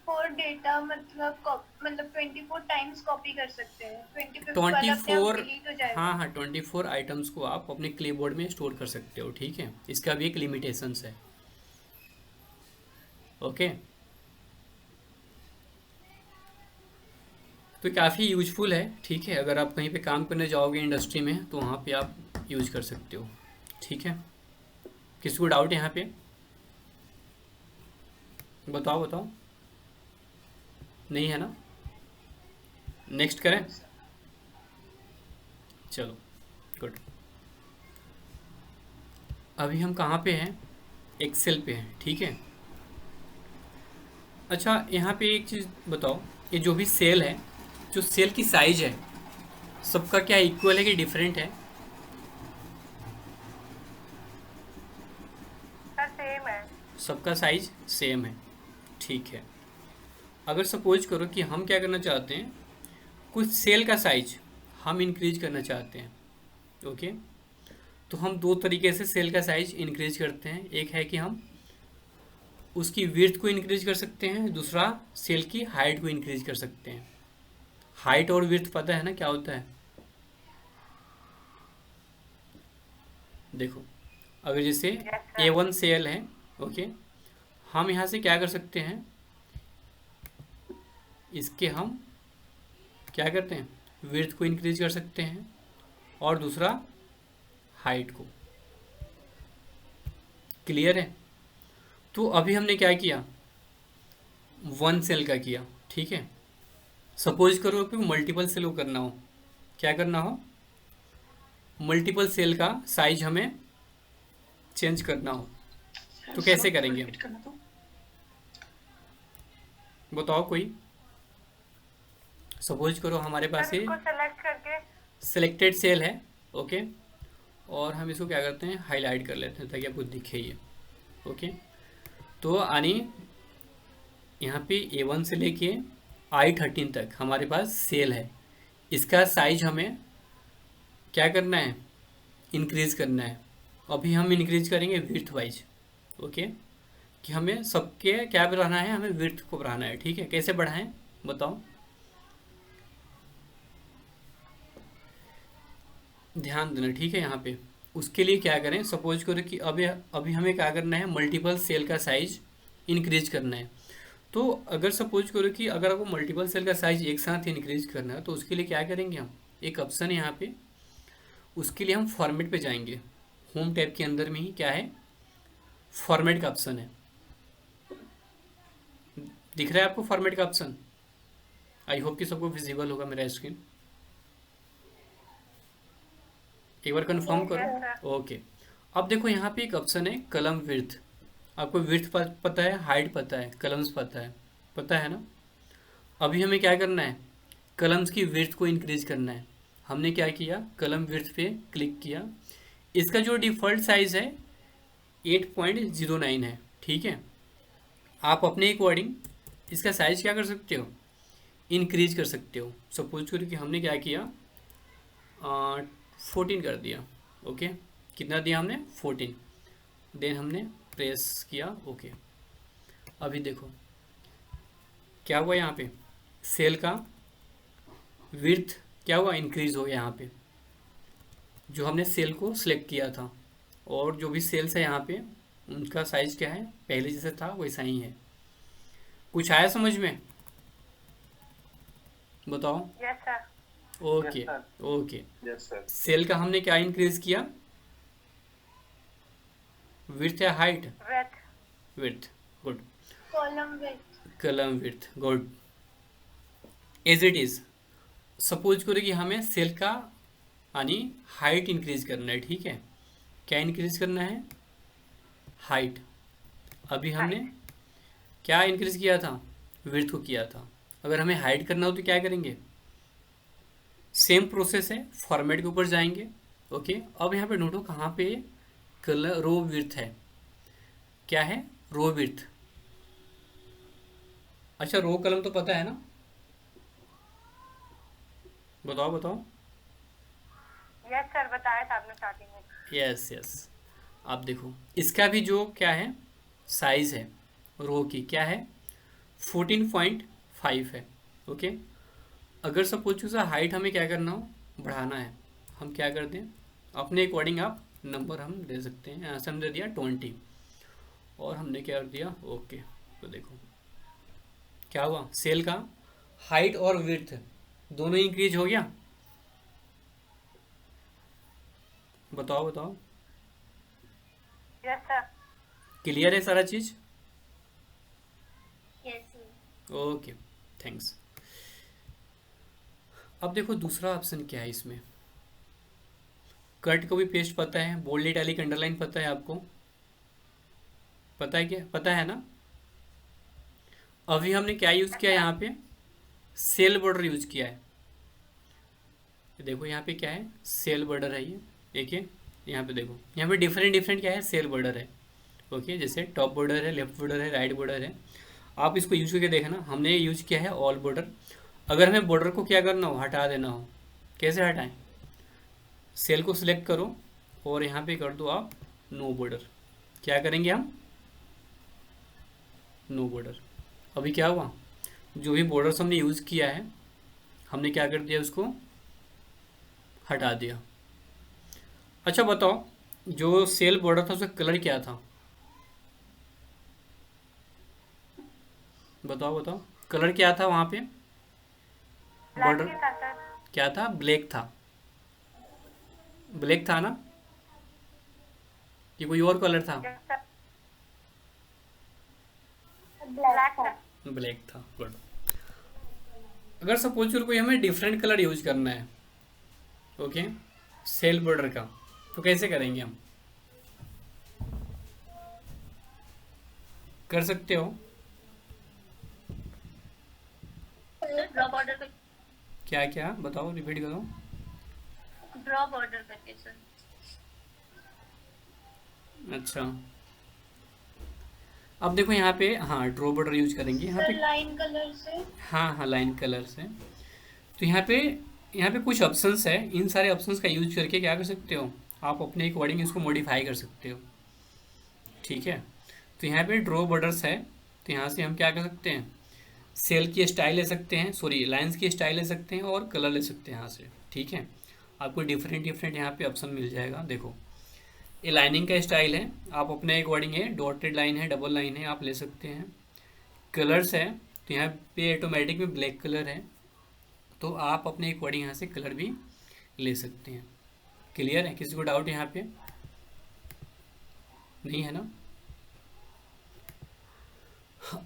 24 डेटा मतलब 24 टाइम्स कॉपी कर सकते हैं, 25 वाला अपने आप 24, डिलीट हो जाएगा। हाँ हाँ 24 आइटम्स को आप अपने क्लिपबोर्ड में स्टोर कर सकते हो। ठीक है, इसका भी एक लिमिटेशंस है। ओके, तो काफ़ी यूजफुल है। ठीक है, अगर आप कहीं पे काम करने जाओगे इंडस्ट्री में तो वहाँ पे आप यूज कर सकते हो। ठीक है, किसी को डाउट यहाँ पे, बताओ बताओ, नहीं है ना? नेक्स्ट करें, चलो गुड। अभी हम कहाँ पे हैं, एक्सेल पे हैं। ठीक है, अच्छा यहाँ पे एक चीज़ बताओ, ये जो भी सेल है, जो सेल की साइज है सबका क्या इक्वल है कि डिफरेंट है? सर सेम है। सबका साइज सेम है। ठीक है, अगर सपोज करो कि हम क्या करना चाहते हैं, कुछ सेल का साइज हम इंक्रीज करना चाहते हैं। ओके, तो हम 2 तरीके से सेल का साइज इंक्रीज करते हैं। एक है कि हम उसकी विड्थ को इंक्रीज कर सकते हैं, दूसरा सेल की हाइट को इंक्रीज कर सकते हैं। हाइट और विड्थ पता है ना क्या होता है? देखो अगर जैसे A1 सेल है, ओके, हम यहाँ से क्या कर सकते हैं, इसके हम क्या करते हैं, विड्थ को इंक्रीज कर सकते हैं और दूसरा हाइट को। क्लियर है? तो अभी हमने क्या किया, 1 सेल का किया। ठीक है, सपोज करो कि मल्टीपल सेल को करना हो, क्या करना हो, मल्टीपल सेल का साइज हमें चेंज करना हो, तो कैसे करेंगे, बताओ कोई। सपोज करो हमारे पास ये सेलेक्ट करके सिलेक्टेड सेल है, ओके, और हम इसको क्या करते हैं, हाईलाइट कर लेते हैं ताकि आपको दिखे ये। ओके, तो यानी यहाँ पे A1 से लेके I13 तक हमारे पास सेल है। इसका साइज हमें क्या करना है, इंक्रीज करना है। अभी हम इंक्रीज करेंगे विड्थ वाइज। ओके, कि हमें सबके क्या बढ़ाना है, हमें विड्थ को बढ़ाना है। ठीक है, कैसे बढ़ाएं बताओ, ध्यान देना। ठीक है, यहाँ पे उसके लिए क्या करें, सपोज करो कि अभी अभी हमें क्या करना है, मल्टीपल सेल का साइज इंक्रीज करना है। तो अगर सपोज करो कि अगर आपको मल्टीपल सेल का साइज एक साथ इंक्रीज करना है तो उसके लिए क्या करेंगे हम, एक ऑप्शन है यहाँ पे, उसके लिए हम फॉर्मेट पे जाएंगे। होम टैब के अंदर में ही क्या है, फॉर्मेट का ऑप्शन है। दिख रहा है आपको फॉर्मेट का ऑप्शन? आई होप कि सबको विजिबल होगा मेरा स्क्रीन। एक बार कंफर्म करो। ओके, अब देखो यहाँ पे एक ऑप्शन है कलम विड्थ। आपको विड्थ पता है, हाइट पता है, कलम्स पता है ना। अभी हमें क्या करना है, कलम्स की विड्थ को इंक्रीज करना है। हमने क्या किया, कलम विड्थ पे क्लिक किया। इसका जो डिफ़ॉल्ट साइज़ है 8.09 है, ठीक है। आप अपने अकॉर्डिंग इसका साइज़ क्या कर सकते हो, इंक्रीज कर सकते हो। सपोज करो कि हमने क्या किया, 14 कर दिया। ओके, कितना दिया हमने, 14। देन हमने प्रेस किया ओके। अभी देखो क्या हुआ, यहाँ पे सेल का विड्थ क्या हुआ, इंक्रीज हो गया यहाँ पे, जो हमने सेल को सिलेक्ट किया था। और जो भी सेल्स है यहाँ पे उनका साइज क्या है, पहले जैसे था वैसा ही है। कुछ आया समझ में, बताओ? Yes sir. Okay okay. Yes sir. Cell का हमने क्या इंक्रीज किया, विड्थ या height? Width, good. Column width, good. As it is. Suppose करो कि हमें सेल का यानी हाइट इंक्रीज करना है, ठीक है। क्या इंक्रीज करना है, हाइट। अभी हमने क्या इंक्रीज किया था, विड्थ को किया था। अगर हमें हाइट करना हो तो क्या करेंगे, सेम प्रोसेस है, फॉर्मेट के ऊपर जाएंगे। ओके, अब यहाँ पे नोटो कहाँ पे कलर रो विड्थ है, क्या है, रो विड्थ। अच्छा, रो कलम तो पता है ना, बताओ बताओ। यस सर, बताया था आपने स्टार्टिंग में। Yes yes. आप देखो इसका भी जो क्या है साइज है रो की, क्या है 14.5 है। ओके, अगर सपोज उसका हाइट हमें क्या करना हो, बढ़ाना है, हम क्या कर दें, अपने अकॉर्डिंग आप नंबर हम दे सकते हैं। यहाँ से हमने दिया 20 और हमने क्या कर दिया ओके। तो देखो क्या हुआ, सेल का हाइट और विड्थ दोनों इंक्रीज हो गया। बताओ बताओ, यस सर। क्लियर है सारा चीज? यस। Okay, thanks. अब देखो दूसरा ऑप्शन क्या है इसमें, कट कॉपी पेस्ट पता है, बोल्ड इटैलिक अंडरलाइन पता है आपको, पता है क्या, पता है ना। अभी हमने क्या यूज किया है, यहाँ पे सेल बॉर्डर यूज किया है। देखो यहाँ पे क्या है, सेल बॉर्डर है ये, देखिए यहाँ पे देखो, यहाँ पे डिफरेंट क्या है, सेल बॉर्डर है। ओके, जैसे टॉप बॉर्डर है, लेफ्ट बॉर्डर है, राइट बॉर्डर है। आप इसको यूज करके देखना, हमने यूज किया है ऑल बॉर्डर। अगर हमें बॉर्डर को क्या करना हो, हटा देना हो, कैसे हटाएं, सेल को सिलेक्ट करो और यहाँ पे कर दो आप नो बॉर्डर। क्या करेंगे हम, नो बॉर्डर। अभी क्या हुआ, जो भी बॉर्डर्स हमने यूज़ किया है हमने क्या कर दिया, उसको हटा दिया। अच्छा बताओ, जो सेल बॉर्डर था उसका कलर क्या था, बताओ बताओ, कलर क्या था वहाँ पे, बॉर्डर क्या था, ब्लैक था, ब्लैक था ना, कि कोई और कलर था? ब्लैक था, गुड। अगर सपोज करो कोई हमें डिफरेंट कलर यूज करना है, ओके, सेल बॉर्डर का, तो कैसे करेंगे हम, कर सकते हो? ड्रॉ बॉर्डर कर, क्या क्या बताओ, रिपीट करो। ड्रॉ बॉर्डर करके सर। अच्छा, अब देखो यहाँ पे, हाँ ड्रॉ बॉर्डर यूज करेंगे यहाँ पे, लाइन कलर से। हाँ लाइन कलर से। तो यहाँ पे कुछ ऑप्शंस है, इन सारे ऑप्शंस का यूज करके क्या कर सकते हो आप, अपने अकॉर्डिंग इसको मॉडिफाई कर सकते हो, ठीक है। तो यहाँ पे ड्रॉ बॉर्डर्स है, तो यहाँ से हम क्या कर सकते हैं, सेल की स्टाइल ले सकते हैं, सॉरी लाइंस की स्टाइल ले सकते हैं और कलर ले सकते हैं यहाँ से, ठीक है। आपको डिफरेंट यहाँ पे ऑप्शन मिल जाएगा। देखो ये लाइनिंग का स्टाइल है, आप अपने अकॉर्डिंग है, डॉटेड लाइन है, डबल लाइन है, आप ले सकते हैं। कलर्स है तो यहाँ पे ऑटोमेटिक में ब्लैक कलर है, तो आप अपने अकॉर्डिंग यहाँ से कलर भी ले सकते हैं। क्लियर है? किसी को डाउट यहाँ पे नहीं है ना?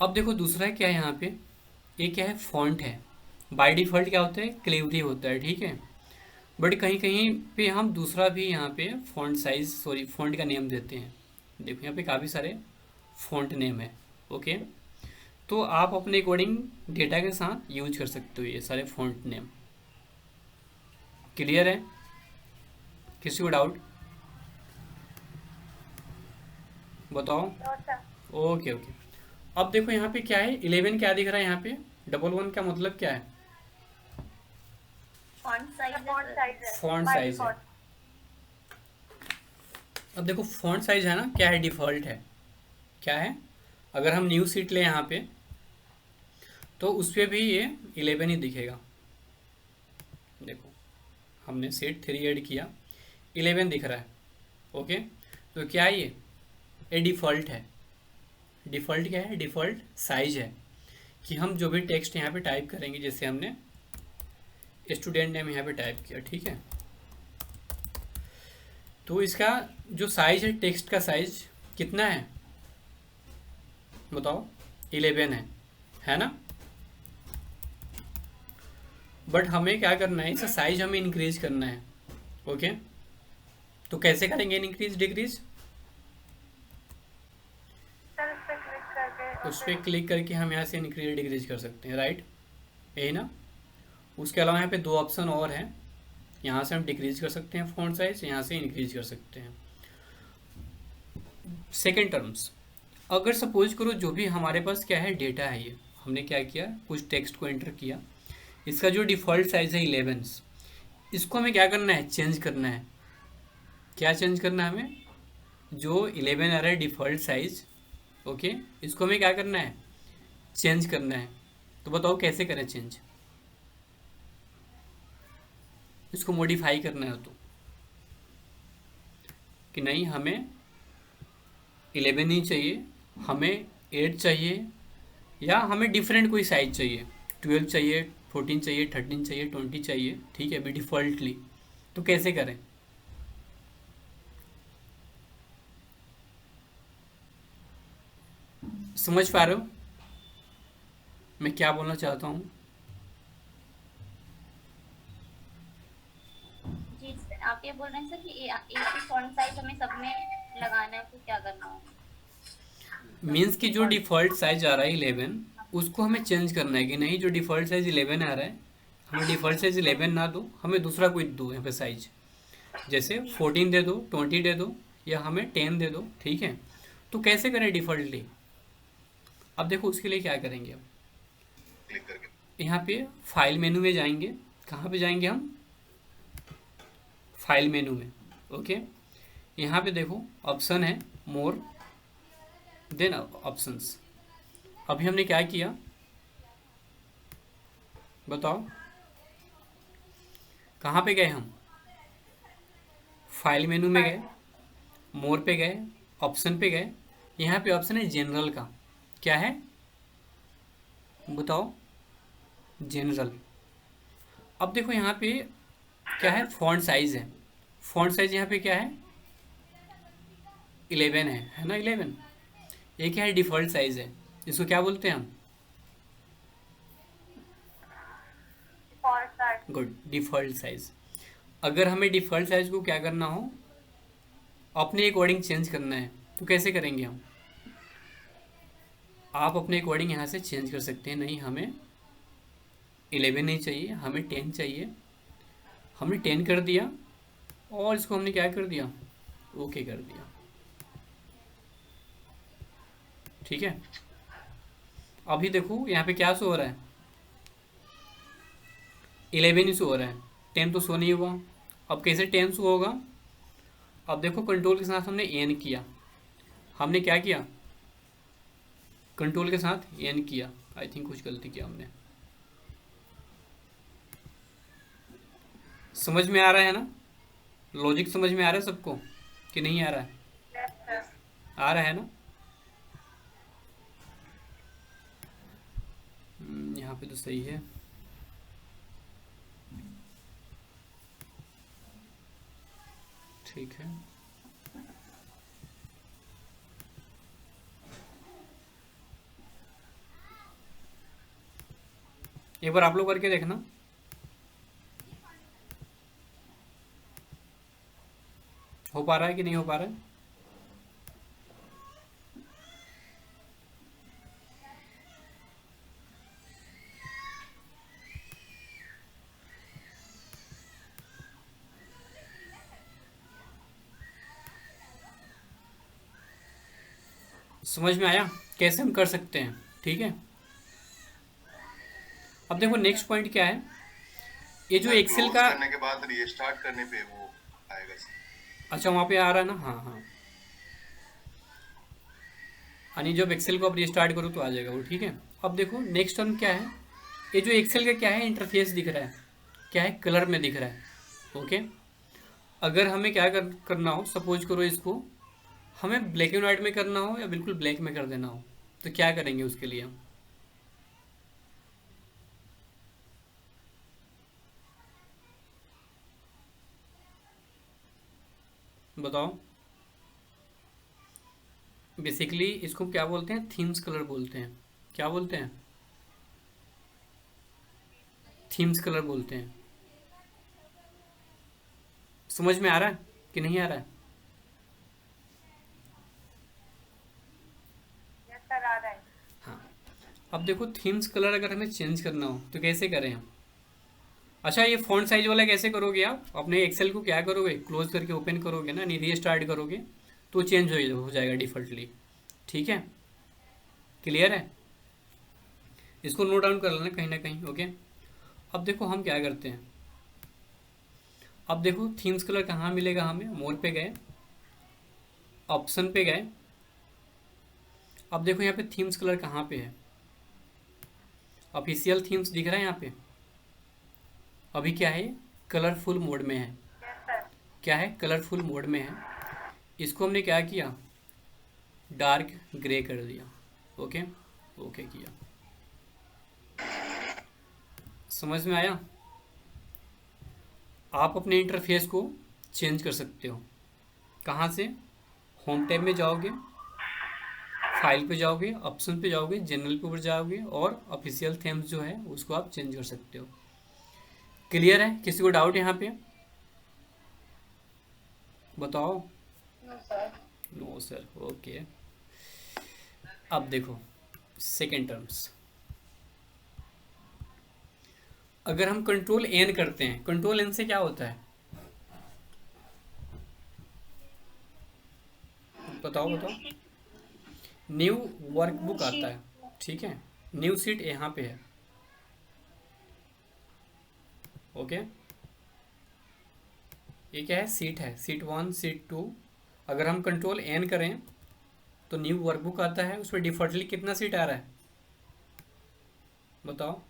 अब देखो दूसरा क्या है यहाँ पे, ये क्या है, फॉन्ट है। बाय डिफ़ॉल्ट क्या होता है, क्लेवरी होता है, ठीक है। बट कहीं कहीं पे हम दूसरा भी यहाँ पे फॉन्ट साइज, सॉरी फॉन्ट का नेम देते हैं। देखो यहाँ पे काफ़ी सारे फॉन्ट नेम है, ओके। तो आप अपने अकॉर्डिंग डेटा के साथ यूज कर सकते हो ये सारे फॉन्ट नेम। क्लियर है? किसी को डाउट बताओ। Okay okay. अब देखो यहाँ पे क्या है, 11 क्या दिख रहा है यहाँ पे, 11 का मतलब क्या है, फॉन्ट साइज फॉन्ट साइज है। अब देखो फॉन्ट साइज है ना, क्या है, डिफ़ॉल्ट है। क्या है, अगर हम न्यू सीट लें यहाँ पे तो उस पर भी ये 11 ही दिखेगा। देखो हमने सीट 3 ऐड किया, 11 दिख रहा है, ओके। तो क्या है ये डिफ़ॉल्ट है। डिफ़ॉल्ट क्या है, डिफ़ॉल्ट साइज है कि हम जो भी टेक्स्ट यहाँ पे टाइप करेंगे, जैसे हमने स्टूडेंट नेम यहाँ पे टाइप किया, ठीक है, तो इसका जो साइज है, टेक्स्ट का साइज कितना है बताओ, 11 है ना। बट हमें क्या करना है, इसका साइज हमें इंक्रीज करना है, ओके। तो कैसे करेंगे इंक्रीज डिक्रीज, उस पर क्लिक करके हम यहाँ से इंक्रीज डिक्रीज कर सकते हैं, राइट, यही ना। उसके अलावा यहाँ पे 2 ऑप्शन और हैं, यहाँ से हम डिक्रीज कर सकते हैं फॉन्ट साइज, यहाँ से इंक्रीज कर सकते हैं। सेकेंड टर्म्स, अगर सपोज करो जो भी हमारे पास क्या है डेटा है, ये हमने क्या किया, कुछ टेक्स्ट को एंटर किया, इसका जो डिफ़ॉल्ट साइज है 11, इसको हमें क्या करना है, चेंज करना है। क्या चेंज करना है हमें, जो 11 आ रहा है डिफ़ॉल्ट साइज, ओके, इसको हमें क्या करना है, चेंज करना है। तो बताओ कैसे करें चेंज, इसको मॉडिफाई करना है तो कि नहीं हमें 11 ही चाहिए, हमें 8 चाहिए, या हमें डिफरेंट कोई साइज चाहिए, 12 चाहिए, 14 चाहिए, 13 चाहिए, 20 चाहिए, ठीक है, अभी डिफ़ॉल्टली। तो कैसे करें, समझ पा रहे हो मैं क्या बोलना चाहता हूँ? जी सर, आप ये बोल रहे हैं सर कि एक ही फॉन्ट साइज हमें सब में लगाना है, तो क्या करना होगा? मीन्स कि जो डिफ़ॉल्ट साइज आ रहा है 11, उसको हमें चेंज करना है कि नहीं, जो डिफ़ॉल्ट साइज 11 आ रहा है, हमें डिफ़ॉल्ट साइज 11 ना दो, हमें दूसरा कोई दो यहाँ पे साइज, जैसे 14 दे दो, 20 दे दो, या हमें 10 दे दो, ठीक है। तो कैसे करें डिफ़ॉल्टली, अब देखो उसके लिए क्या करेंगे, अब यहाँ पे फाइल मेनू में जाएंगे, कहाँ पे जाएंगे हम, फाइल मेनू में, ओके। यहाँ पे देखो ऑप्शन है मोर, देन ऑप्शंस। अभी हमने क्या किया बताओ, कहाँ पे गए हम, फाइल मेनू में गए, मोर पे गए, ऑप्शन पे गए, यहाँ पे ऑप्शन है जनरल का, क्या है बताओ, जनरल। अब देखो यहाँ पे क्या है, फॉन्ट साइज है, फॉन्ट साइज यहाँ पे क्या है 11 है ना, 11, ये क्या है डिफ़ॉल्ट साइज है, इसको क्या बोलते हैं हम, गुड, डिफ़ॉल्ट साइज। अगर हमें डिफ़ॉल्ट साइज को क्या करना हो, अपने अकॉर्डिंग चेंज करना है, तो कैसे करेंगे हम, आप अपने अकॉर्डिंग यहाँ से चेंज कर सकते हैं। नहीं हमें 11 नहीं चाहिए, हमें 10 चाहिए, हमने 10 कर दिया, और इसको हमने क्या कर दिया, ओके कर दिया, ठीक है। अभी देखो यहाँ पे क्या शो हो रहा है, 11 ही शो हो रहा है, 10 तो शो नहीं हुआ। अब कैसे 10 शो होगा, अब देखो कंट्रोल के साथ हमने एन किया, हमने क्या किया, कंट्रोल के साथ एन किया, आई थिंक कुछ गलती किया हमने। समझ में आ रहा है ना, लॉजिक समझ में आ रहा है सबको कि नहीं आ रहा है? आ रहा है ना? यहाँ पे तो सही है। ठीक है, एक बार आप लोग करके देखना। हो पा रहा है कि नहीं हो पा रहा है? समझ में आया कैसे हम कर सकते हैं? ठीक है, अब देखो नेक्स्ट पॉइंट क्या है। ये जो एक्सेल क्लोज का, करने के बाद रीस्टार्ट करने पे वो आएगा। अच्छा वहाँ पे आ रहा है ना? हाँ हाँ, यानी जब एक्सेल को आप रिस्टार्ट करो तो आ जाएगा वो। ठीक है, अब देखो नेक्स्ट टर्म क्या है। ये जो एक्सेल का क्या है, इंटरफेस दिख रहा है, क्या है, कलर में दिख रहा है। ओके, अगर हमें क्या करना हो, सपोज करो इसको हमें ब्लैक एंड वाइट में करना हो या बिल्कुल ब्लैक में कर देना हो, तो क्या करेंगे उसके लिए हम? बताओ। बेसिकली इसको क्या बोलते हैं? थीम्स कलर बोलते हैं। क्या बोलते हैं? थीम्स कलर बोलते हैं। समझ में आ रहा है कि नहीं आ रहा है? यस सर, आ रहा है। हाँ, अब देखो थीम्स कलर अगर हमें चेंज करना हो तो कैसे करें हम? अच्छा, ये फॉन्ट साइज वाला कैसे करोगे आप? अपने एक्सेल को क्या करोगे, क्लोज करके ओपन करोगे ना, नहीं रीस्टार्ट करोगे तो चेंज हो जाएगा डिफ़ॉल्टली। ठीक है, क्लियर है? इसको नोट डाउन कर लेना कहीं ना कहीं। ओके, अब देखो हम क्या करते हैं। अब देखो थीम्स कलर कहाँ मिलेगा हमें? मोर पे गए, ऑप्शन पे गए। अब देखो यहाँ पे थीम्स कलर कहाँ पे है? ऑफिशियल थीम्स दिख रहा है यहाँ पे। अभी क्या है, कलरफुल मोड में है। Yes sir. क्या है, कलरफुल मोड में है। इसको हमने क्या किया, डार्क ग्रे कर दिया। ओके, ओके किया। समझ में आया? आप अपने इंटरफेस को चेंज कर सकते हो। कहाँ से? होम टैब में जाओगे, फाइल पे जाओगे, ऑप्शन पे जाओगे, जनरल पे ऊपर जाओगे और ऑफिशियल थीम्स जो है उसको आप चेंज कर सकते हो। क्लियर है? किसी को डाउट यहाँ पे? बताओ। No sir, okay. अब देखो सेकेंड टर्म्स, अगर हम कंट्रोल एन करते हैं, कंट्रोल एन से क्या होता है? बताओ बताओ। न्यू वर्कबुक आता है। ठीक है, न्यू सीट यहाँ पे है। ओके, ये क्या है, सीट है, सीट 1, सीट 2। अगर हम कंट्रोल एन करें तो न्यू वर्कबुक आता है, उसमें डिफॉल्टली कितना सीट आ रहा है? बताओ,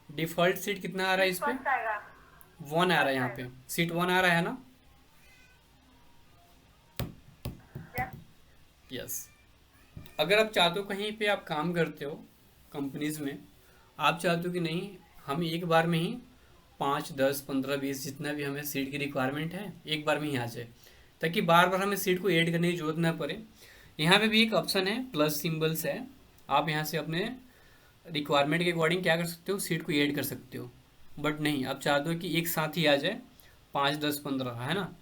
डिफॉल्ट सीट कितना आ रहा है इस पे? फर्स्ट आएगा। 1 आ रहा है यहाँ पे, सीट 1 आ रहा है ना? यस। यस। अगर आप चाहते हो कहीं पे आप काम करते हो कंपनीज में, आप चाहते हो कि नहीं हम एक बार में ही 5, 10, 15, 20 जितना भी हमें सीट की रिक्वायरमेंट है एक बार में ही आ जाए, ताकि बार बार हमें सीट को ऐड करने की जरूरत ना पड़े। यहाँ पे भी एक ऑप्शन है, प्लस सिंबल्स है, आप यहाँ से अपने रिक्वायरमेंट के अकॉर्डिंग क्या कर सकते हो, सीट को ऐड कर सकते हो। बट नहीं, आप चाहते हो कि एक साथ ही आ जाए 5, 10, 15, है ना?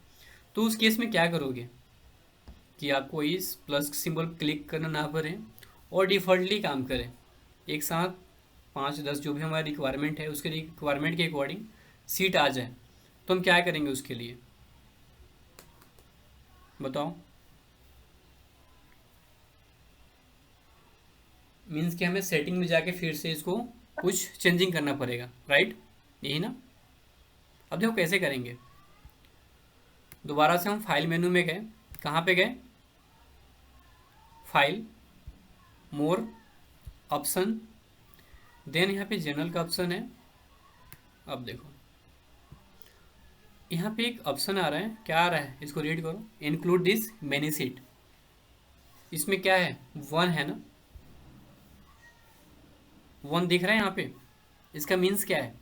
तो उस केस में क्या करोगे कि आपको इस प्लस सिंबल क्लिक करना ना पड़े और डिफ़ॉल्टली काम करें, एक साथ 5, 10 जो भी हमारी रिक्वायरमेंट है उसके रिक्वायरमेंट के अकॉर्डिंग सीट आ जाए। तो हम क्या करेंगे उसके लिए? बताओ। मीन्स कि हमें सेटिंग में जाके फिर से इसको कुछ चेंजिंग करना पड़ेगा, राइट? यही ना? अब देखो कैसे करेंगे। दोबारा से हम फाइल मेनू में गए, कहाँ पे गए? फाइल, मोर, ऑप्शन, देन यहाँ पे जनरल का ऑप्शन है। अब देखो यहाँ पे एक ऑप्शन आ रहा है, क्या आ रहा है, इसको रीड करो, इंक्लूड दिस मेनी सीट। इसमें क्या है, 1 है ना, 1 दिख रहा है यहाँ पे। इसका मीन्स क्या है,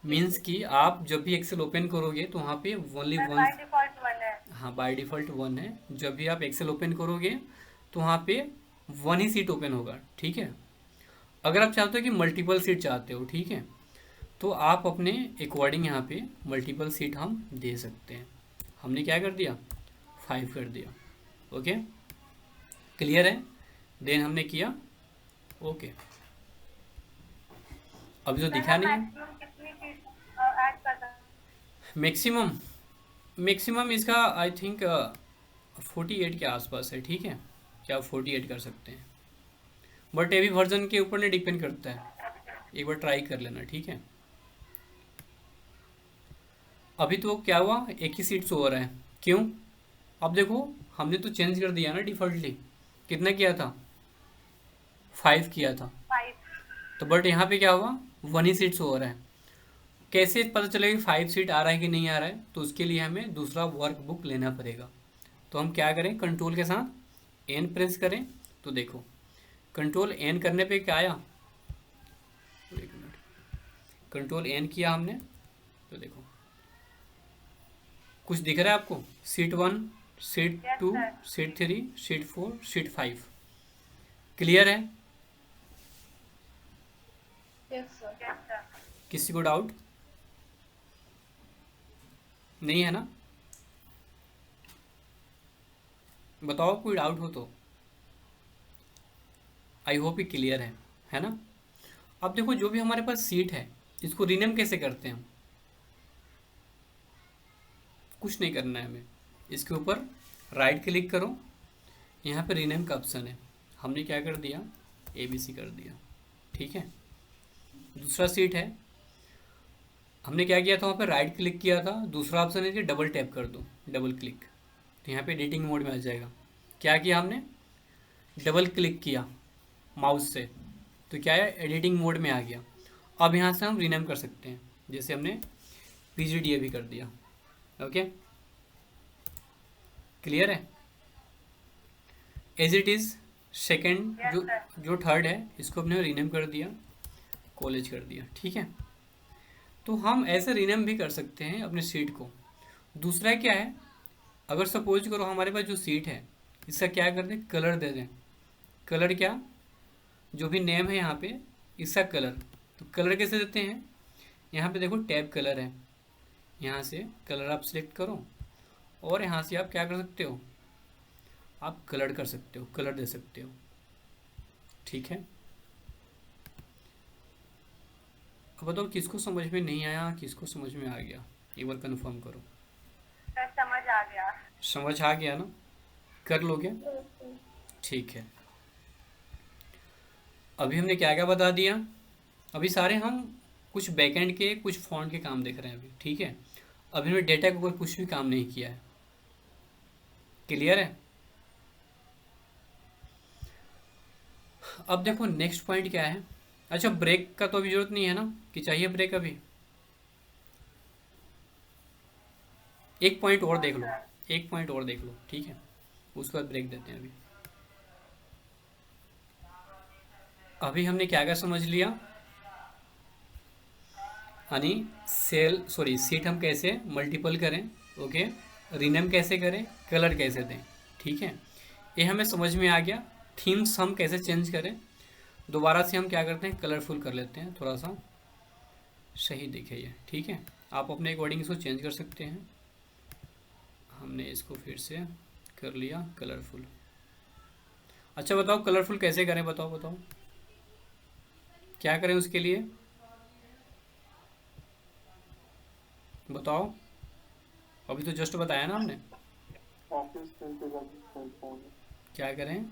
मीन्स कि आप जब भी एक्सेल ओपन करोगे तो वहाँ पे ओनली सर 1। बाय डिफॉल्ट 1 है। हाँ, बाय डिफ़ॉल्ट 1 है। जब भी आप एक्सेल ओपन करोगे तो वहाँ पे 1 ही सीट ओपन होगा, ठीक है। अगर आप चाहते हो कि मल्टीपल सीट चाहते हो, ठीक है, तो आप अपने अकॉर्डिंग यहाँ पे मल्टीपल सीट हम दे सकते हैं। हमने क्या कर दिया, 5 कर दिया। ओके, क्लियर है। देन हमने किया ओके। अभी तो दिखा नहीं है। मैक्सिमम कितनी सीट ऐड कर सकते मैक्सिमम मैक्सिमम इसका आई थिंक 48 के आसपास है, ठीक है, क्या आप 48 कर सकते हैं, बट ये भी वर्जन के ऊपर नहीं डिपेंड करता है। एक बार ट्राई कर लेना, ठीक है। अभी तो क्या हुआ, एक ही सीट शो हो रहा है, क्यों। अब देखो हमने तो चेंज कर दिया ना डिफ़ॉल्टली, कितना किया था, 5 किया था, 5? तो बट यहाँ पे क्या हुआ, 1 ही सीट शो हो रहा है। कैसे पता चलेगा कि 5 सीट आ रहा है कि नहीं आ रहा है, तो उसके लिए हमें दूसरा वर्कबुक लेना पड़ेगा। तो हम क्या करें, कंट्रोल के साथ एन प्रेस करें, तो देखो कंट्रोल एन करने पे क्या आया, एक मिनट, कंट्रोल एन किया हमने, तो देखो कुछ दिख रहा है आपको, seat 1, seat 2, seat 3, seat 4, seat 5। Clear है, यस सर। किसी को डाउट नहीं है ना, बताओ कोई डाउट हो तो। आई होप ये क्लियर है ना। अब देखो जो भी हमारे पास सीट है इसको रीनेम कैसे करते हैं हम, कुछ नहीं करना है हमें, इसके ऊपर राइट क्लिक करो, यहाँ पे रीनेम का ऑप्शन है, हमने क्या कर दिया, ABC कर दिया, ठीक है। दूसरा सीट है, हमने क्या किया था, वहाँ पे राइट क्लिक किया था, दूसरा ऑप्शन है कि डबल टैप कर दो, डबल क्लिक, तो यहाँ पे एडिटिंग मोड में आ जाएगा। क्या किया हमने, डबल क्लिक किया माउस से, तो क्या है, एडिटिंग मोड में आ गया। अब यहाँ से हम रीनेम कर सकते हैं, जैसे हमने PGDA भी कर दिया। ओके, क्लियर है। एज इट इज़ सेकेंड जो थर्ड है इसको हमने रीनेम कर दिया, कॉलेज कर दिया, ठीक है। तो हम ऐसे रीनेम भी कर सकते हैं अपने सीट को। दूसरा क्या है, अगर सपोज करो हमारे पास जो सीट है इसका क्या कर दें, कलर दे दें। कलर क्या, जो भी नेम है यहाँ पे इसका कलर, तो कलर कैसे देते हैं, यहाँ पे देखो टैब कलर है, यहाँ से कलर आप सिलेक्ट करो और यहाँ से आप क्या कर सकते हो, आप कलर कर सकते हो, कलर दे सकते हो, ठीक है। अब बताओ किसको समझ में नहीं आया, किसको समझ में आ गया, एक बार कंफर्म करो। सर समझ आ गया। समझ आ गया ना, कर लोगे, ठीक है। अभी हमने क्या क्या बता दिया, अभी सारे हम कुछ बैकएंड के कुछ फॉन्ट के काम देख रहे हैं अभी, ठीक है। अभी हमने डेटा के ऊपर कुछ भी काम नहीं किया है, क्लियर है। अब देखो नेक्स्ट पॉइंट क्या है। अच्छा, ब्रेक का तो अभी जरूरत नहीं है ना, कि चाहिए ब्रेक अभी, एक पॉइंट और देख लो, एक पॉइंट और देख लो, ठीक है, उसके बाद ब्रेक देते हैं। अभी हमने क्या क्या समझ लिया, यानी सीट हम कैसे मल्टीपल करें, ओके, रीनेम कैसे करें, कलर कैसे दें, ठीक है, ये हमें समझ में आ गया। थीम्स हम कैसे चेंज करें, दोबारा से हम क्या करते हैं, कलरफुल कर लेते हैं, थोड़ा सा सही दिखे ये, ठीक है। आप अपने अकॉर्डिंग इसको चेंज कर सकते हैं। हमने इसको फिर से कर लिया कलरफुल। अच्छा बताओ कलरफुल कैसे करें, बताओ क्या करें उसके लिए, बताओ। अभी तो जस्ट बताया ना हमने, ऑफिस पे जाके फोन क्या करें,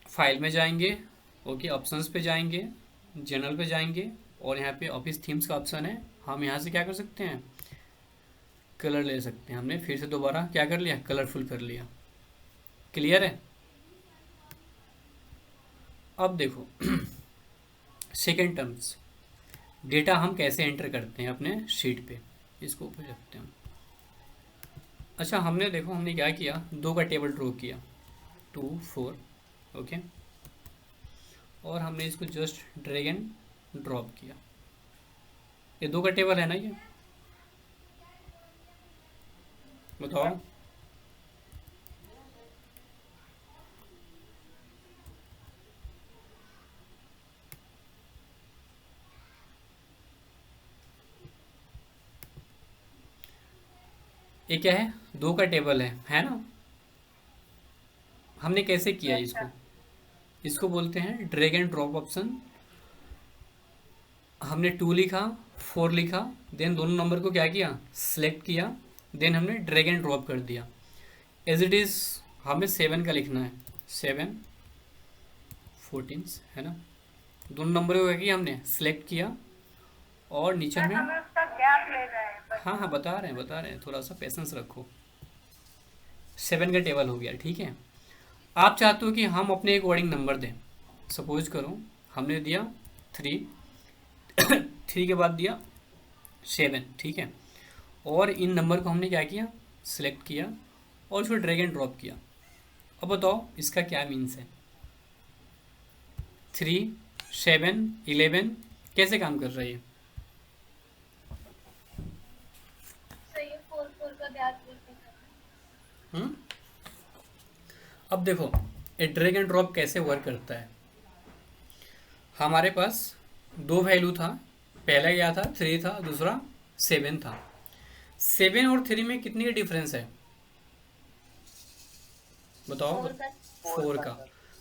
फाइल में जाएंगे, ओके, ऑप्शंस पे जाएंगे, जनरल पे जाएंगे और यहाँ पे ऑफिस थीम्स का ऑप्शन है, हम यहाँ से क्या कर सकते हैं, कलर ले सकते हैं। हमने फिर से दोबारा क्या कर लिया, कलरफुल कर लिया, क्लियर है। अब देखो सेकेंड टर्म्स, डेटा हम कैसे एंटर करते हैं अपने शीट पे, इसको ऊपर रखते हैं। अच्छा, हमने देखो हमने क्या किया, दो का टेबल ड्रॉ किया, 2 4, ओके, और हमने इसको जस्ट ड्रैग एंड ड्रॉप किया। ये दो का टेबल है ना, ये बताओ। ये क्या है, दो का टेबल है ना। हमने कैसे किया इसको, इसको बोलते हैं ड्रैग एंड ड्रॉप ऑप्शन। हमने 2 लिखा, 4 लिखा, देन दोनों नंबर को क्या किया, सेलेक्ट किया, देन हमने ड्रैग एंड ड्रॉप कर दिया। एज इट इज़ हमें 7 का लिखना है, 7 14 है ना। दोनों नंबर को क्या किया, हमने सेलेक्ट किया और नीचे सर हमें, हमें उसका गैप लेना है बस। हाँ बता रहे हैं, थोड़ा सा पेशेंस रखो। 7 का टेबल हो गया, ठीक है। आप चाहते हो कि हम अपने एक वर्डिंग नंबर दें। सपोज करो हमने दिया 3 3 के बाद दिया 7, ठीक है। और इन नंबर को हमने क्या किया, सिलेक्ट किया और उसको ड्रैग एंड ड्रॉप किया। अब बताओ इसका क्या मीन्स है। 3 7 11 कैसे काम कर रहा है ये। अब देखो ये ड्रैग एंड ड्रॉप कैसे वर्क करता है। हमारे पास दो वैल्यू था, पहला क्या था, 3 था, दूसरा 7 था। 7 और 3 में कितनी का डिफरेंस है बताओ। 4 का।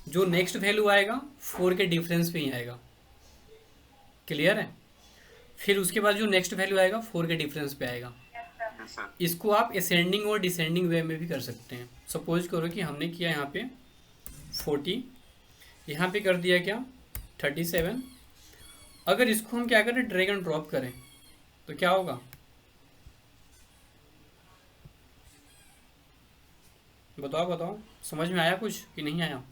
जो नेक्स्ट वैल्यू आएगा 4 के डिफरेंस पे ही आएगा, क्लियर है। फिर उसके बाद जो नेक्स्ट वैल्यू आएगा 4 के डिफरेंस पे आएगा। इसको आप असेंडिंग और डिसेंडिंग वे में भी कर सकते हैं। सपोज करो कि हमने किया यहाँ पे 40, यहाँ पे कर दिया क्या 37। अगर इसको हम क्या करें, ड्रैग एंड ड्रॉप करें तो क्या होगा, बताओ समझ में आया कुछ कि नहीं आया।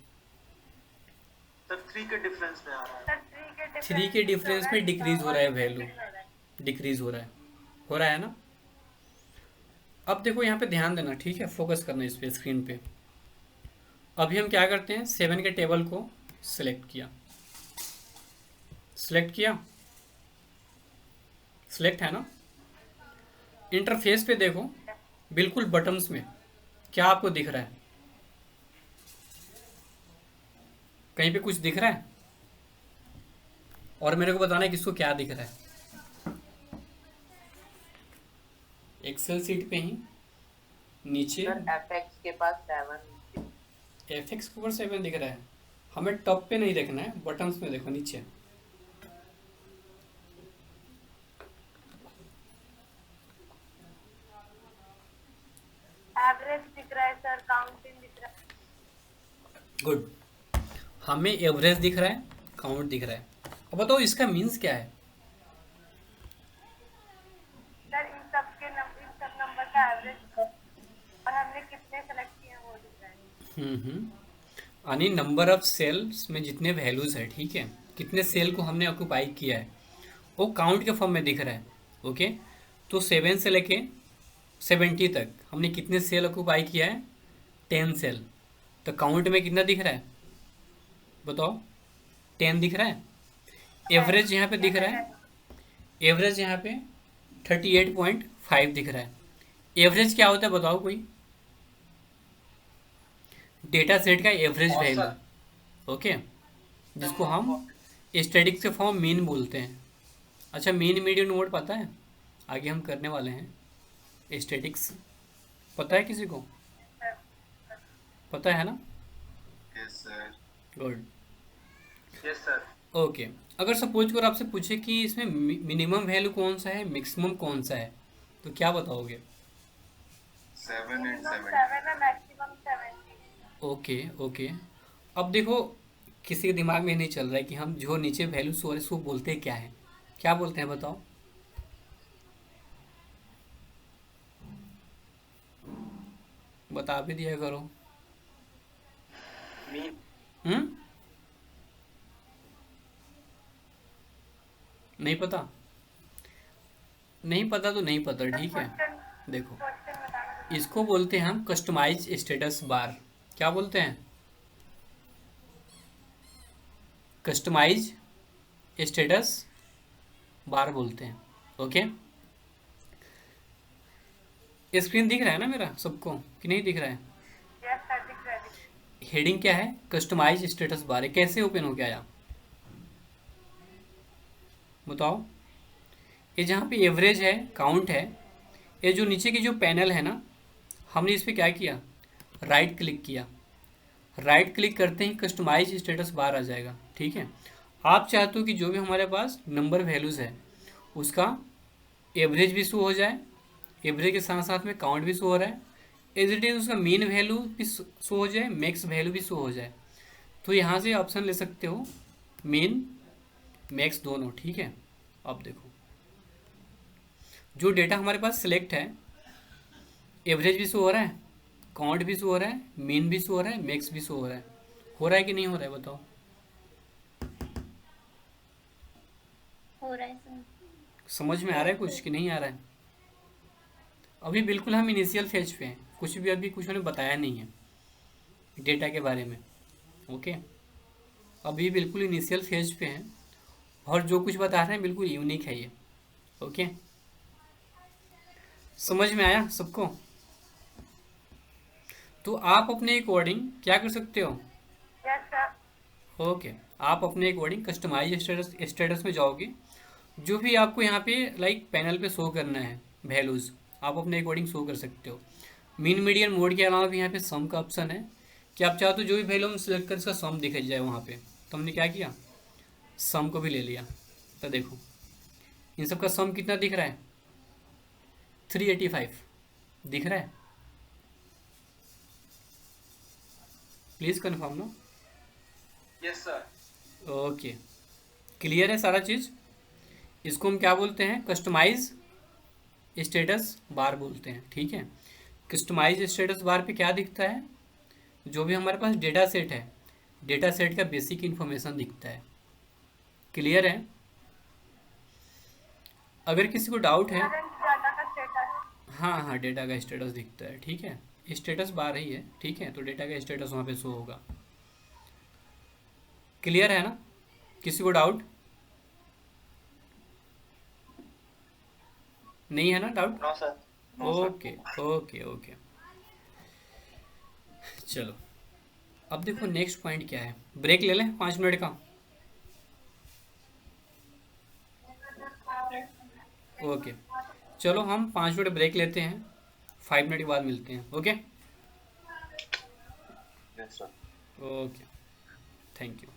सर 3 के डिफरेंस में आ रहा है। सर 3 के डिफरेंस में डिक्रीज हो रहा है, वैल्यू डिक्रीज हो रहा है ना। अब देखो यहाँ पे ध्यान देना, ठीक है, फोकस करना इस पे, स्क्रीन पे। अभी हम क्या करते हैं, 7 के टेबल को सिलेक्ट किया, सिलेक्ट है ना। इंटरफेस पे देखो, बिल्कुल बटन्स में क्या आपको दिख रहा है, कहीं पे कुछ दिख रहा है, और मेरे को बताना है किसको क्या दिख रहा है। एक्सेल सीट पे ही नीचे एफएक्स के पास 7, एफएक्स के ऊपर 7 दिख रहा है। हमें टॉप पे नहीं देखना है, बटन्स में देखो नीचे। एवरेज दिख रहा है सर, काउंटिंग दिख रहा है। गुड, हमें एवरेज दिख रहा है, काउंट दिख रहा है। अब बताओ इसका मीन्स क्या है। सर इन सब नंबर का एवरेज और हमने कितने सेलेक्ट किए हैं वो दिख रहा है। यानी नंबर ऑफ सेल्स में जितने वैल्यूज है, ठीक है, कितने सेल को हमने ऑक्यूपाई किया है वो काउंट के फॉर्म में दिख रहा है। ओके, तो 7 से लेके 70 तक हमने कितने सेल ऑक्यूपाई किया है, 10 सेल। तो काउंट में कितना दिख रहा है बताओ, 10 दिख रहा है। एवरेज यहाँ पे दिख रहा है, एवरेज यहाँ पे 38.5 दिख रहा है। एवरेज क्या होता है बताओ कोई, डेटा सेट का एवरेज वैल्यू, ओके, जिसको हम स्टैटिक से फॉर्म मीन बोलते हैं। अच्छा, मीन मीडियन मोड पता है, आगे हम करने वाले हैं स्टैटिक्स, पता है किसी को, पता है ना। Yes sir. Good, yes sir. Okay. अगर सपोज करो आपसे पूछे कि इसमें मिनिमम वैल्यू कौन सा है, मैक्सिमम कौन सा है, तो क्या बताओगे। 7 and 7। 7 है, मैक्सिमम 70। ओके। अब देखो किसी के दिमाग में नहीं चल रहा है कि हम जो नीचे वैल्यू सो रहे उसको बोलते क्या है, क्या बोलते हैं बताओ। बता भी दिया करो। मीन। नहीं पता, नहीं पता तो नहीं पता, ठीक है। देखो क्वेश्चन बताना। इसको बोलते हैं हम कस्टमाइज स्टेटस बार। क्या बोलते हैं? कस्टमाइज स्टेटस बार बोलते हैं। ओके, स्क्रीन दिख रहा है ना मेरा सबको कि नहीं दिख रहा है? यस सर, दिख रहा है। हेडिंग क्या है? कस्टमाइज स्टेटस बार है। कैसे ओपन हो गया? बताओ। ये जहाँ पे एवरेज है, काउंट है, ये जो नीचे की जो पैनल है ना, हमने इस पर क्या किया? राइट क्लिक किया। राइट क्लिक करते ही कस्टमाइज स्टेटस बार आ जाएगा। ठीक है, आप चाहते हो कि जो भी हमारे पास नंबर वैल्यूज़ है उसका एवरेज भी शो हो जाए, एवरेज के साथ साथ में काउंट भी शो हो रहा है, एज इट इज उसका मीन वैल्यू भी शो हो जाए, मैक्स वैल्यू भी शो हो जाए। तो यहाँ से ऑप्शन ले सकते हो मीन मैक्स दोनों। ठीक है, अब देखो जो डेटा हमारे पास सिलेक्ट है, एवरेज भी शो हो रहा है, काउंट भी शो हो रहा है, मीन भी शो हो रहा है, मैक्स भी शो हो रहा है कि नहीं हो रहा है? बताओ। हो रहा है सर। समझ में आ रहा है कुछ कि नहीं आ रहा है? अभी बिल्कुल हम इनिशियल फेज पे हैं, कुछ भी अभी कुछ उन्होंने बताया नहीं है डेटा के बारे में। ओके, अभी बिल्कुल इनिशियल फेज पे हैं और जो कुछ बता रहे हैं बिल्कुल यूनिक है ये। ओके, समझ में आया सबको? तो आप अपने अकॉर्डिंग क्या कर सकते हो? Yes sir. ओके, आप अपने अकॉर्डिंग कस्टमाइज स्टेटस में जाओगे, जो भी आपको यहाँ पे लाइक पैनल पे शो करना है वैल्यूज़, आप अपने अकॉर्डिंग शो कर सकते हो। मीन मीडियन मोड के अलावा भी यहाँ पे सम का ऑप्शन है कि आप चाहो तो जो भी वैल्यू हम सिलेक्ट कर इसका सम दिख जाए वहाँ पे। तो हमने क्या किया? सम को भी ले लिया। तो देखो इन सब का सम कितना दिख रहा है? 385 दिख रहा है। Please confirm no. Yes sir. Okay, clear है सारा चीज़? इसको हम क्या बोलते हैं? कस्टमाइज स्टेटस बार बोलते हैं। ठीक है, कस्टमाइज स्टेटस बार पे क्या दिखता है? जो भी हमारे पास डेटा सेट है, डेटा सेट का बेसिक इन्फॉर्मेशन दिखता है। क्लियर है? अगर किसी को डाउट है, डाटा का स्टेटस। हाँ हाँ, डेटा का स्टेटस दिखता है। ठीक है, स्टेटस बार ही है। ठीक है, तो डेटा का स्टेटस वहाँ पे शो होगा। क्लियर है ना? किसी को डाउट नहीं है ना? Doubt? No sir. Okay okay okay, चलो अब देखो नेक्स्ट पॉइंट क्या है। ब्रेक ले लें 5 मिनट का? ओके, चलो हम 5 मिनट ब्रेक लेते हैं, 5 मिनट के बाद मिलते हैं। Okay yes sir. Okay, thank you.